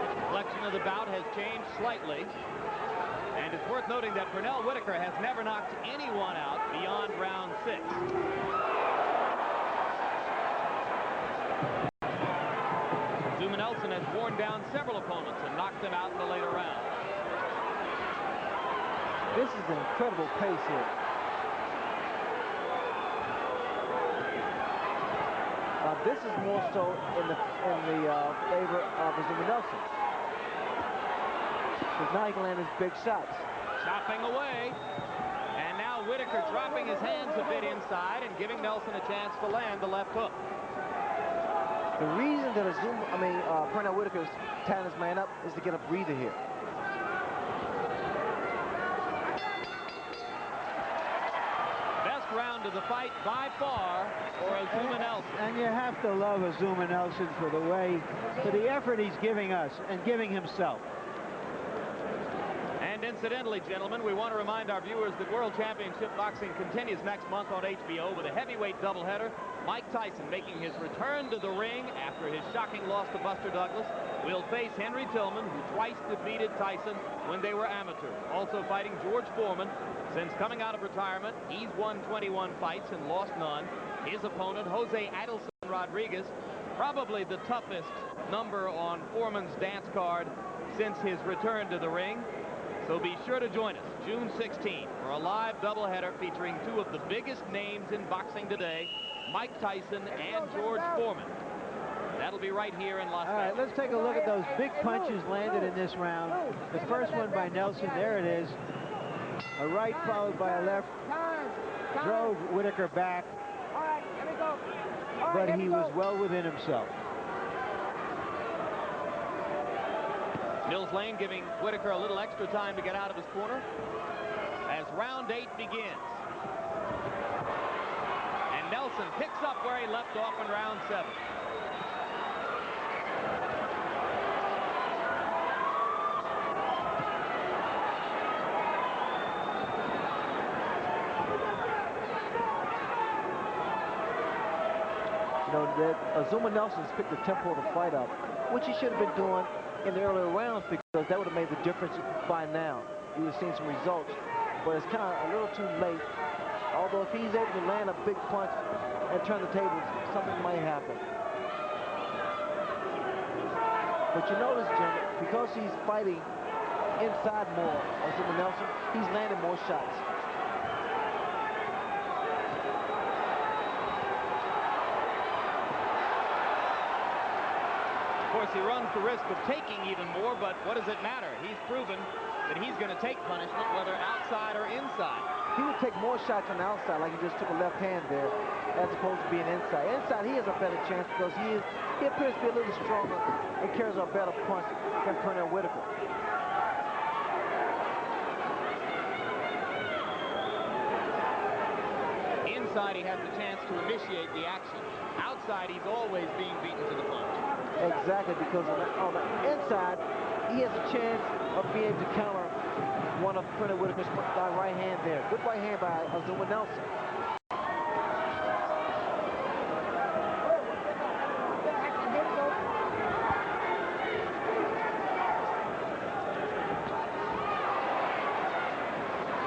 The complexion of the bout has changed slightly. And it's worth noting that Pernell Whitaker has never knocked anyone out beyond round 6. Azumah Nelson has worn down several opponents and knocked them out in the later rounds. This is an incredible pace here. This is more so in the favor of Azumah Nelson. Because now he can land his big shots. Chopping away. And now Whitaker dropping his hands a bit inside and giving Nelson a chance to land the left hook. The reason that Pernell Whitaker's tying his man up is to get a breather here. Best round of the fight by far for Azumah Nelson. And you have to love Azumah Nelson for the effort he's giving us and giving himself. And incidentally, gentlemen, we want to remind our viewers that World Championship Boxing continues next month on HBO with a heavyweight doubleheader. Mike Tyson making his return to the ring after his shocking loss to Buster Douglas will face Henry Tillman, who twice defeated Tyson when they were amateurs. Also fighting George Foreman. Since coming out of retirement, he's won 21 fights and lost none. His opponent, Jose Adelson Rodriguez, probably the toughest number on Foreman's dance card since his return to the ring. So be sure to join us June 16th for a live doubleheader featuring two of the biggest names in boxing today, Mike Tyson and George Foreman. That'll be right here in Las Vegas. All right, let's take a look at those big punches landed in this round. The first one by Nelson, there it is. A right followed by a left drove Whitaker back, but he was well within himself. Mills Lane giving Whitaker a little extra time to get out of his corner as round 8 begins. And Nelson picks up where he left off in round 7. You know, that Azumah Nelson's picked the tempo of the fight up, which he should have been doing in the earlier rounds, because that would have made the difference by now. You would have seen some results, but it's kind of a little too late. Although if he's able to land a big punch and turn the tables, something might happen. But you notice, Jim, because he's fighting inside more, Azumah Nelson, he's landing more shots. Of course, he runs the risk of taking even more, but what does it matter? He's proven that he's going to take punishment, whether outside or inside. He would take more shots on the outside, like he just took a left hand there, as opposed to being inside. Inside, he has a better chance because he appears to be a little stronger and carries a better punch than Pernell Whitaker. Inside, he has the chance to initiate the action. Outside, he's always being beaten to the punch. Exactly, because on the inside, he has a chance of being able to counter one of Pernell Whitaker's right hand there. Good right hand by Azumah Nelson.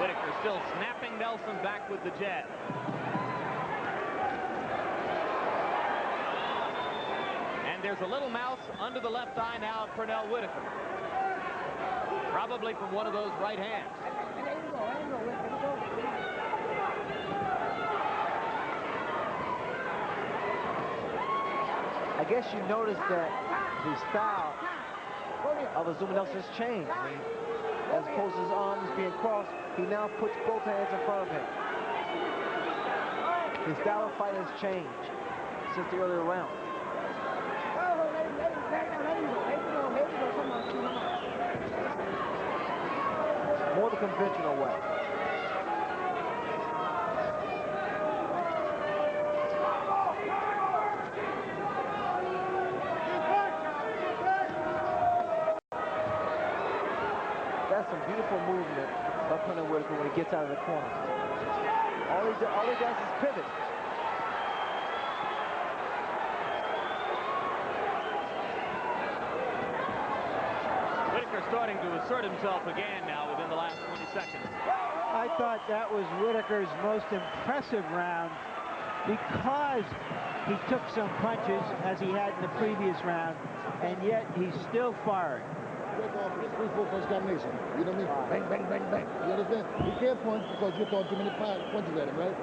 Whitaker still snapping Nelson back with the jab. There's a little mouse under the left eye now of Pernell Whitaker. Probably from one of those right hands. I guess you noticed that the style of Azumah Nelson has changed. I mean, as opposed to his arms being crossed, he now puts both hands in front of him. His style of fight has changed since the earlier round. More the conventional way. That's some beautiful movement by Pernell Whitaker when he gets out of the corner. All he does is pivot. Starting to assert himself again now within the last 20 seconds. I thought that was Whitaker's most impressive round because he took some punches as he had in the previous round, and yet he's still firing. Full punch combination. You know what I mean? Bang, bang, bang, bang. You understand? You can't punch because you're throwing too many punches at him, right?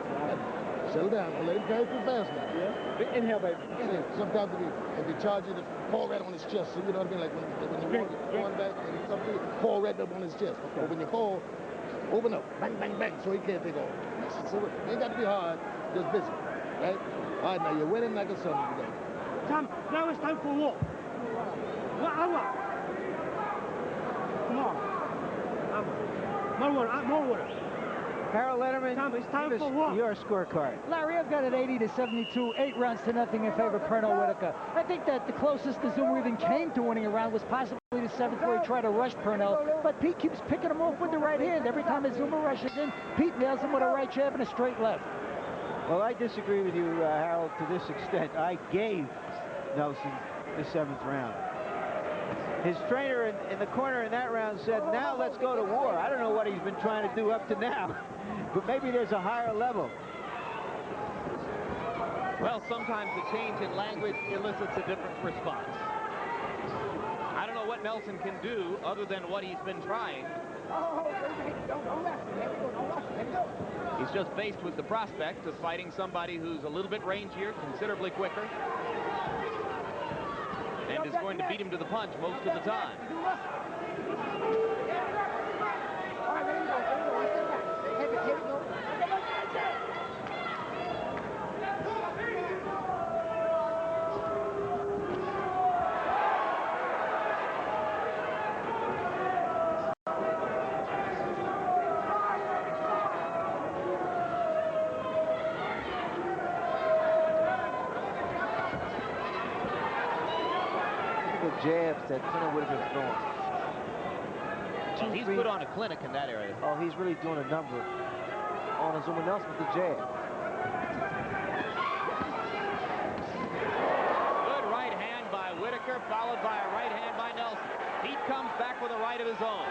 Settle down. Don't let him carry too fast now. Yeah. Inhale, baby. Inhale. Sometimes if you charge you, to fall right on his chest. So you know what I mean? Like when you're going back and something, fall right up on his chest. Okay. But when you fall, open up. Bang, bang, bang. So he can't take off. So it ain't got to be hard. Just busy. Right? All right, now you're winning like a son today. Come, now it's time for war. Agua. Come on. More water. Harold Letterman, Tom, it's time for war. Your scorecard. Larry, I've got it 80-72, 8 rounds to nothing in favor of Pernell Whitaker. I think that the closest Azumah even came to winning a round was possibly the 7th, where he tried to rush Pernell, but Pete keeps picking him off with the right hand. Every time Azumah rushes in, Pete nails him with a right jab and a straight left. Well, I disagree with you, Harold, to this extent. I gave Nelson the 7th round. His trainer in the corner in that round said, now let's go to war. I don't know what he's been trying to do up to now, but maybe there's a higher level. Well, sometimes a change in language elicits a different response. I don't know what Nelson can do other than what he's been trying. He's just faced with the prospect of fighting somebody who's a little bit rangier, considerably quicker, and is going to beat him to the punch most of the time. Jabs that Pernell Whitaker's throwing. Well, he's put on a clinic in that area. Oh, he's really doing a number on Azumah Nelson with the jab. Good right hand by Whitaker, followed by a right hand by Nelson. Pete comes back with a right of his own.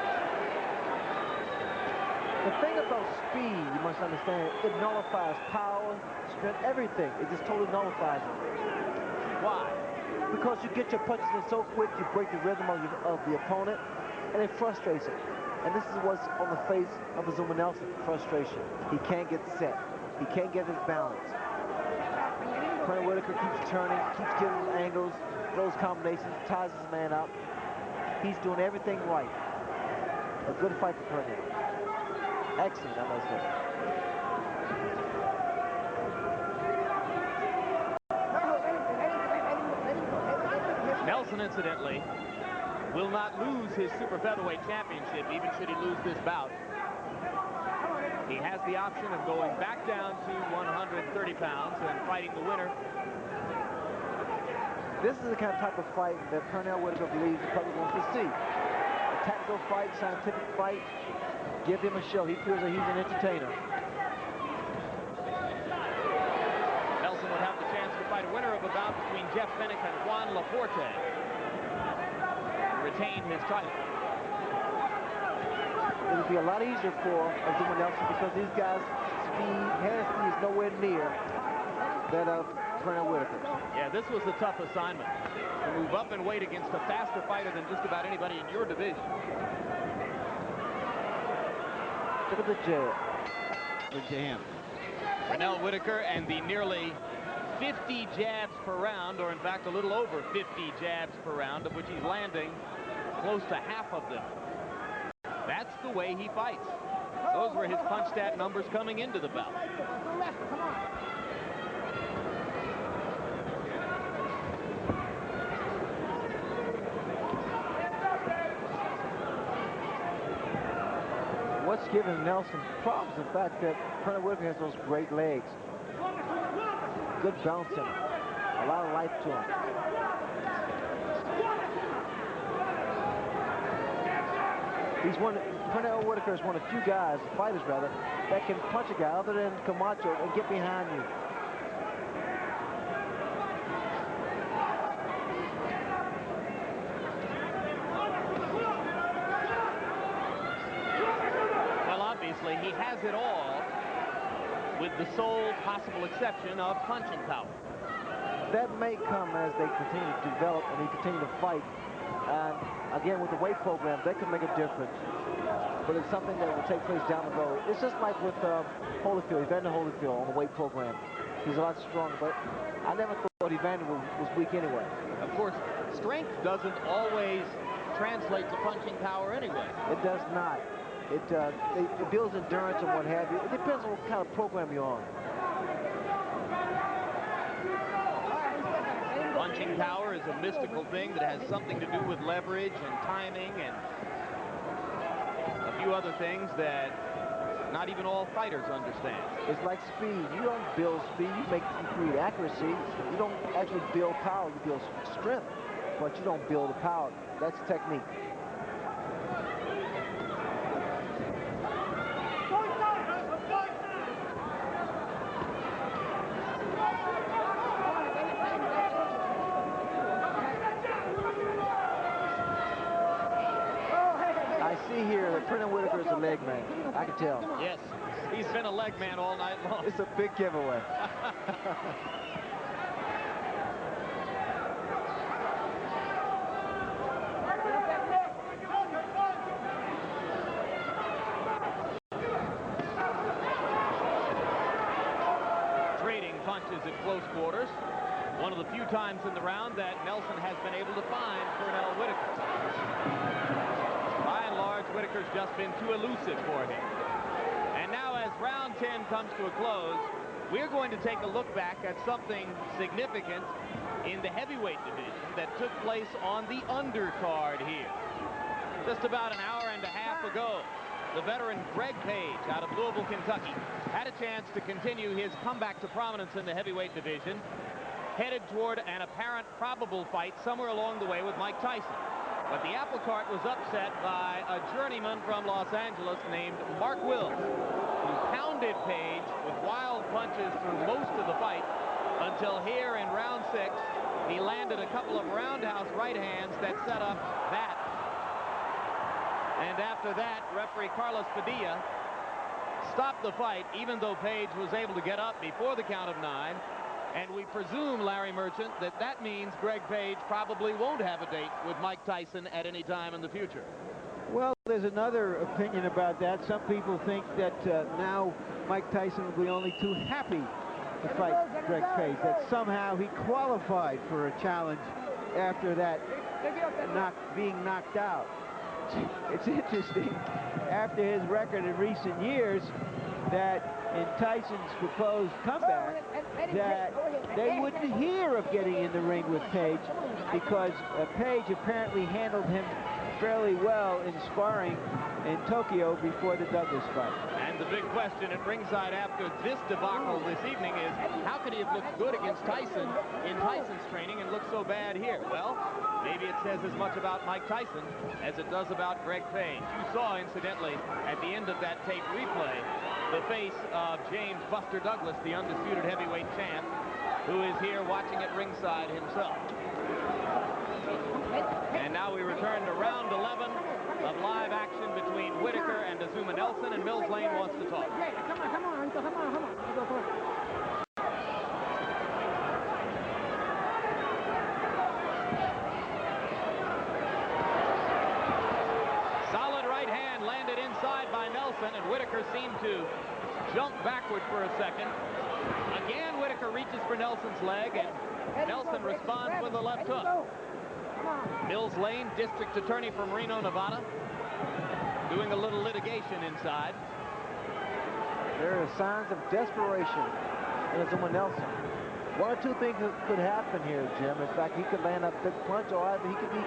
The thing about speed, you must understand, it nullifies power, strength, everything. It just totally nullifies it. Why? Because you get your punches in so quick, you break the rhythm of the opponent, and it frustrates him. And this is what's on the face of Azumah Nelson, frustration. He can't get set. He can't get his balance. Pernell Whitaker keeps turning, keeps giving him angles, throws combinations, ties his man up. He's doing everything right. A good fight for Pernell. Excellent, I must say. Nelson, incidentally, will not lose his super featherweight championship, even should he lose this bout. He has the option of going back down to 130 pounds and fighting the winner. This is the kind of type of fight that Pernell Whitaker believes the public wants to see. A tactical fight, scientific fight. Give him a show. He feels that he's an entertainer. Nelson would have the chance to fight a winner of a bout between Jeff Fennick and Juan Laporte to retain his title. It would be a lot easier for Azumah Nelson because these guys' speed, hand speed is nowhere near that of Pernell Whitaker. Yeah, this was a tough assignment, to move up in weight against a faster fighter than just about anybody in your division. Look at the jab. Good to him. Pernell Whitaker and the nearly 50 jabs per round, or in fact a little over 50 jabs per round, of which he's landing close to half of them. That's the way he fights. Those were his punch stat numbers coming into the bout. What's giving Nelson problems is the fact that Pernell Whitaker has those great legs. Good bouncing. A lot of life to him. Pernell Whitaker is one of the few guys, fighters rather, that can punch a guy other than Camacho and get behind you. Well, obviously, he has it all, with the sole possible exception of punching power. That may come as they continue to develop and they continue to fight. And again, with the weight program, that could make a difference. But it's something that will take place down the road. It's just like with Holyfield, Evander Holyfield on the weight program. He's a lot stronger, but I never thought Evander was weak anyway. Of course, strength doesn't always translate to punching power anyway. It does not. It builds endurance and what have you. It depends on what kind of program you're on. punching power is a mystical thing that has something to do with leverage and timing and a few other things that not even all fighters understand. It's like speed. You don't build speed. You create accuracy. You don't actually build power. You build strength, but you don't build the power. That's technique. I see here that Pernell Whitaker is a leg man. I can tell. Yes, he's been a leg man all night long. It's a big giveaway. Trading punches at close quarters. One of the few times in the round that Nelson has been able to find Pernell Whitaker. By and large, Whitaker's just been too elusive for him. And now as round 10 comes to a close, we're going to take a look back at something significant in the heavyweight division that took place on the undercard here. Just about an hour and a half ago, the veteran Greg Page out of Louisville, Kentucky, had a chance to continue his comeback to prominence in the heavyweight division, headed toward an apparent probable fight somewhere along the way with Mike Tyson. But the apple cart was upset by a journeyman from Los Angeles named Mark Wills, who pounded Page with wild punches through most of the fight until here in round 6, he landed a couple of roundhouse right hands that set up that. And after that, referee Carlos Padilla stopped the fight, even though Page was able to get up before the count of 9. And we presume, Larry Merchant, that that means Greg Page probably won't have a date with Mike Tyson at any time in the future. Well, there's another opinion about that. Some people think that now Mike Tyson will be only too happy to fight Greg Page, that somehow he qualified for a challenge after that being knocked out. It's interesting, after his record in recent years, that in Tyson's proposed comeback, that they wouldn't hear of getting in the ring with Page because Page apparently handled him fairly well in sparring in Tokyo before the Douglas fight. And the big question at ringside after this debacle this evening is, how could he have looked good against Tyson in Tyson's training and look so bad here? Well, maybe it says as much about Mike Tyson as it does about Greg Page. You saw, incidentally, at the end of that tape replay, the face of James Buster Douglas, the undisputed heavyweight champ, who is here watching at ringside himself. And now we return to round 11 of live action between Whitaker and Azumah Nelson, and Mills Lane wants to talk. Come on. Solid right hand landed inside by Nelson, and Whitaker seemed to jump backward for a second. Again, Whitaker reaches for Nelson's leg, and Nelson responds with a left hook. Mills Lane, district attorney from Reno, Nevada, doing a little litigation inside. There are signs of desperation in Azumah Nelson. One or two things could happen here, Jim. In fact, he could land a big punch, or either he could be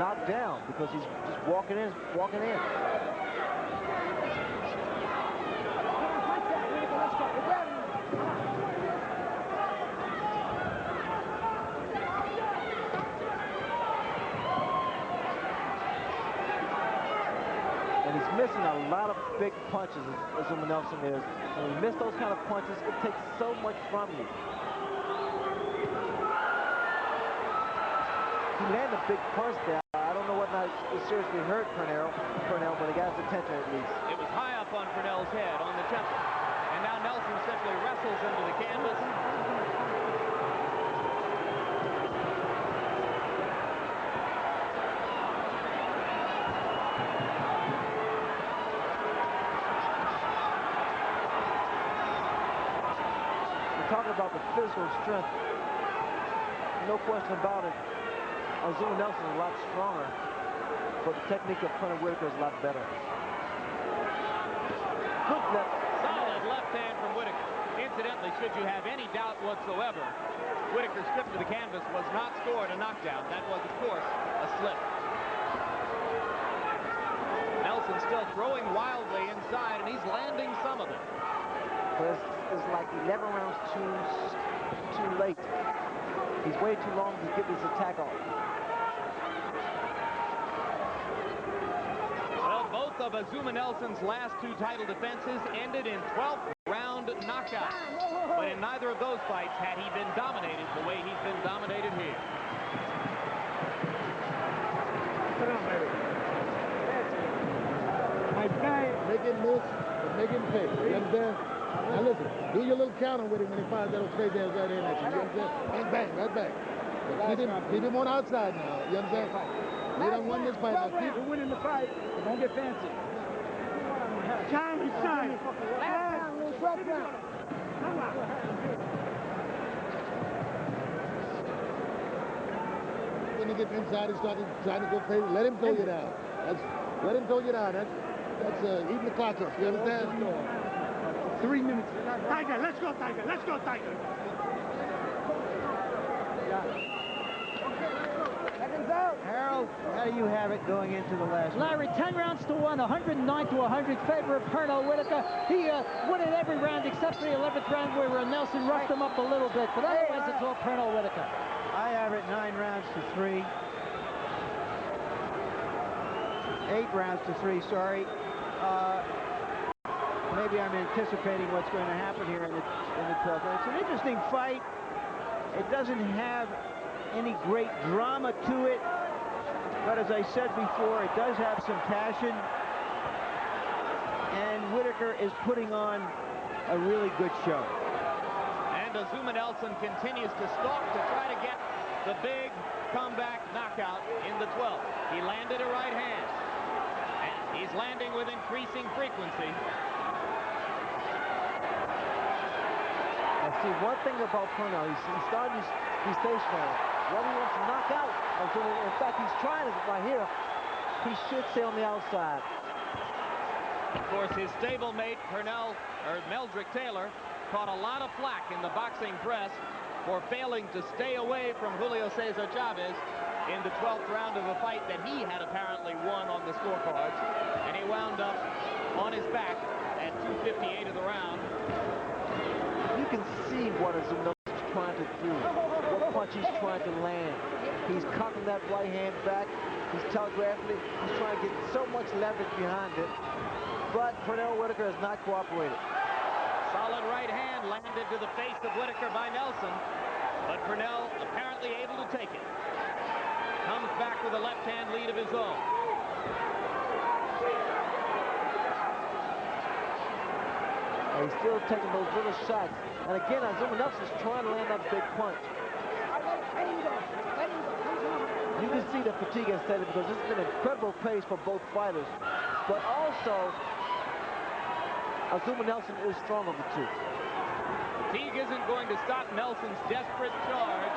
knocked down because he's just walking in. And he's missing a lot of big punches, Azumah Nelson is. When you miss those kind of punches, it takes so much from you. He landed a big punch there. I don't know whether or not it seriously hurt Pernell, but it got his attention at least. It was high up on Pernell's head, on the temple. And now Nelson simply wrestles into the canvas. Talking about the physical strength, no question about it. Azumah Nelson is a lot stronger, but the technique of Pernell Whitaker is a lot better. Good left. Solid left hand from Whitaker. Incidentally, should you have any doubt whatsoever, Whitaker's trip to the canvas was not scored a knockdown. That was, of course, a slip. Nelson still throwing wildly inside, and he's landing some of them. But it's like 11 rounds too late. He's waited too long to get this attack off. Well, both of Azumah Nelson's last two title defenses ended in 12th round knockouts. But in neither of those fights had he been dominated the way he's been dominated here. Sit down, baby. My guy, make it miss, but make it pay. You understand? Now listen, do your little counter with him when he fires that little crazy ass right in at you. You understand? And bang, right back. Keep him on outside now. You understand? We don't win this fight. Now keep We're winning the fight. Don't get fancy. Time inside. Last round, little 12th round. When he gets inside, he started trying to go crazy. Let him throw you down. Let him throw you down. That's eating the clock up. You understand? 3 minutes. Tiger, let's go, Tiger. Let's go, Tiger. Seconds out. Harold, how do you have it going into the last round? Larry, 10 rounds to 1, 109 to 100, favor of Pernell Whitaker. He won in every round except for the 11th round where Nelson roughed him up a little bit, but otherwise it's all Pernell Whitaker. I have it 9 rounds to 3. 8 rounds to 3, sorry. Maybe I'm anticipating what's going to happen here in the 12th round. It's an interesting fight. It doesn't have any great drama to it, but as I said before, it does have some passion, and Whitaker is putting on a really good show. And Azumah Nelson continues to stalk to try to get the big comeback knockout in the 12th. He landed a right hand, and he's landing with increasing frequency. See, one thing about Pernell, he's starting to be stationary. What he wants to knock out, in fact, he's trying it right here. He should stay on the outside. Of course, his stablemate, Meldrick Taylor, caught a lot of flack in the boxing press for failing to stay away from Julio Cesar Chavez in the 12th round of a fight that he had apparently won on the scorecards. And he wound up on his back at 2:58 of the round. You can see what Azumah is trying to do, what punch he's trying to land. He's cocking that right hand back. He's telegraphing it. He's trying to get so much leverage behind it. But Pernell Whitaker has not cooperated. Solid right hand landed to the face of Whitaker by Nelson, but Pernell apparently able to take it. Comes back with a left hand lead of his own. And he's still taking those little shots. And again, Azumah Nelson's trying to land that big punch. You can see the fatigue has set in because it's been incredible pace for both fighters. But also, Azumah Nelson is strong of the two. Fatigue isn't going to stop Nelson's desperate charge,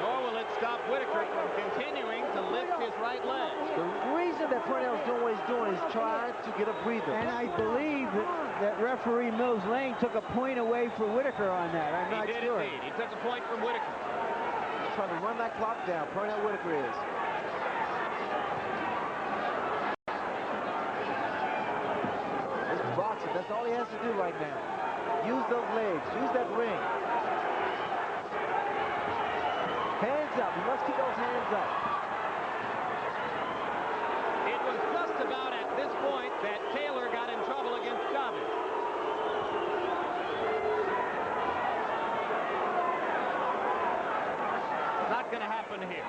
nor will it stop Whitaker from continuing to lift his right leg. The reason that Pernell's doing what he's doing is trying to get a breather. And I believe that referee Mills Lane took a point away for Whitaker on that. I'm not sure. He did indeed. He took a point from Whitaker. He's trying to run that clock down. Pernell Whitaker is. This is boxing. That's all he has to do right now. Use those legs. Use that ring. Hands up. He must keep those hands up. It was just about at this point that Taylor got in trouble against Chavez. Not going to happen here.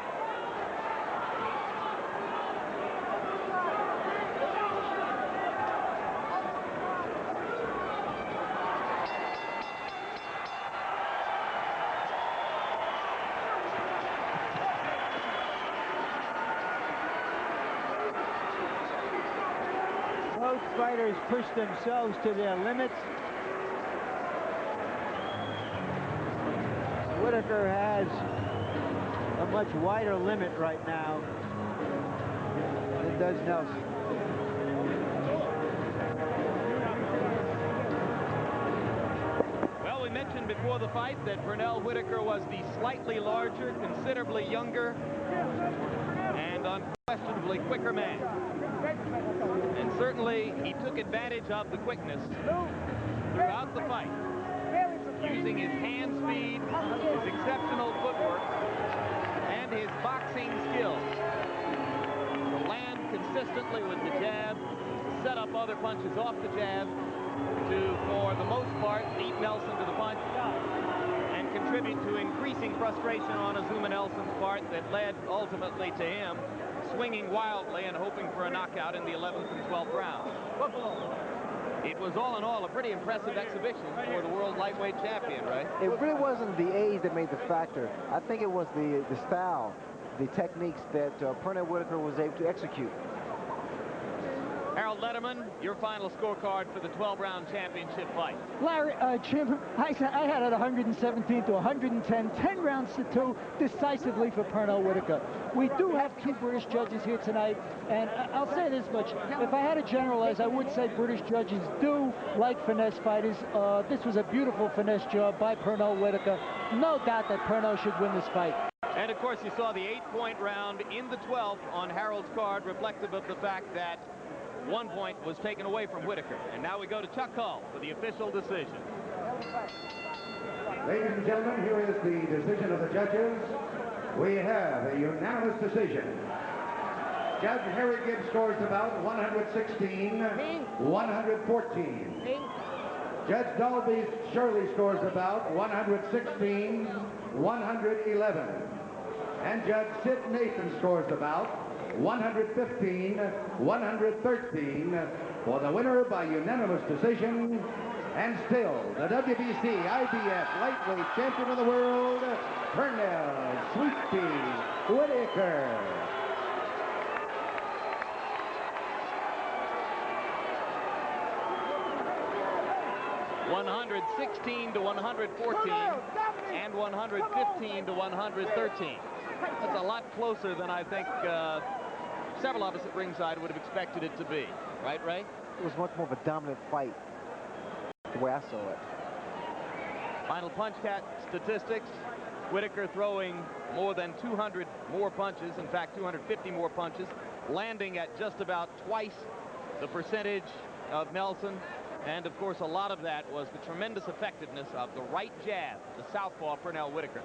Both fighters push themselves to their limits. Whitaker has a much wider limit right now than does Nelson. Well, we mentioned before the fight that Pernell Whitaker was the slightly larger, considerably younger, and unquestionably quicker man. And certainly he took advantage of the quickness throughout the fight, using his hand speed, his exceptional footwork, and his boxing skills to land consistently with the jab, to set up other punches off the jab, to, for the most part, beat Nelson to the punch, and contribute to increasing frustration on Azumah Nelson's part that led ultimately to him swinging wildly and hoping for a knockout in the 11th and 12th round. It was all in all a pretty impressive exhibition for the world lightweight champion, right? It really wasn't the age that made the factor. I think it was the style, the techniques that Pernell Whitaker was able to execute. Harold Letterman, your final scorecard for the 12-round championship fight. Larry, Jim, I had it 117 to 110, 10 rounds to 2, decisively for Pernell Whitaker. We do have 2 British judges here tonight, and I'll say this much. If I had to generalize, I would say British judges do like finesse fighters. This was a beautiful finesse job by Pernell Whitaker. No doubt that Pernell should win this fight. And, of course, you saw the 8-point round in the 12th on Harold's card, reflective of the fact that 1 point was taken away from Whitaker. And now we go to Chuck Hull for the official decision. Ladies and gentlemen, here is the decision of the judges. We have a unanimous decision. Judge Harry Gibbs scores the bout 116, 114. Judge Dalby Shirley scores the bout 116, 111. And Judge Sid Nathan scores the bout 115, 113 for the winner by unanimous decision, and still the WBC IBF Lightweight Champion of the World, Pernell Sweetie Whitaker. $116 to 114 and 115 to 113. That's a lot closer than I think several of us at ringside would have expected it to be. Right, Ray? It was much more of a dominant fight, the way I saw it. Final punch count statistics. Whitaker throwing more than 200 more punches, in fact 250 more punches, landing at just about twice the percentage of Nelson. And of course a lot of that was the tremendous effectiveness of the right jab, the southpaw Pernell Whitaker.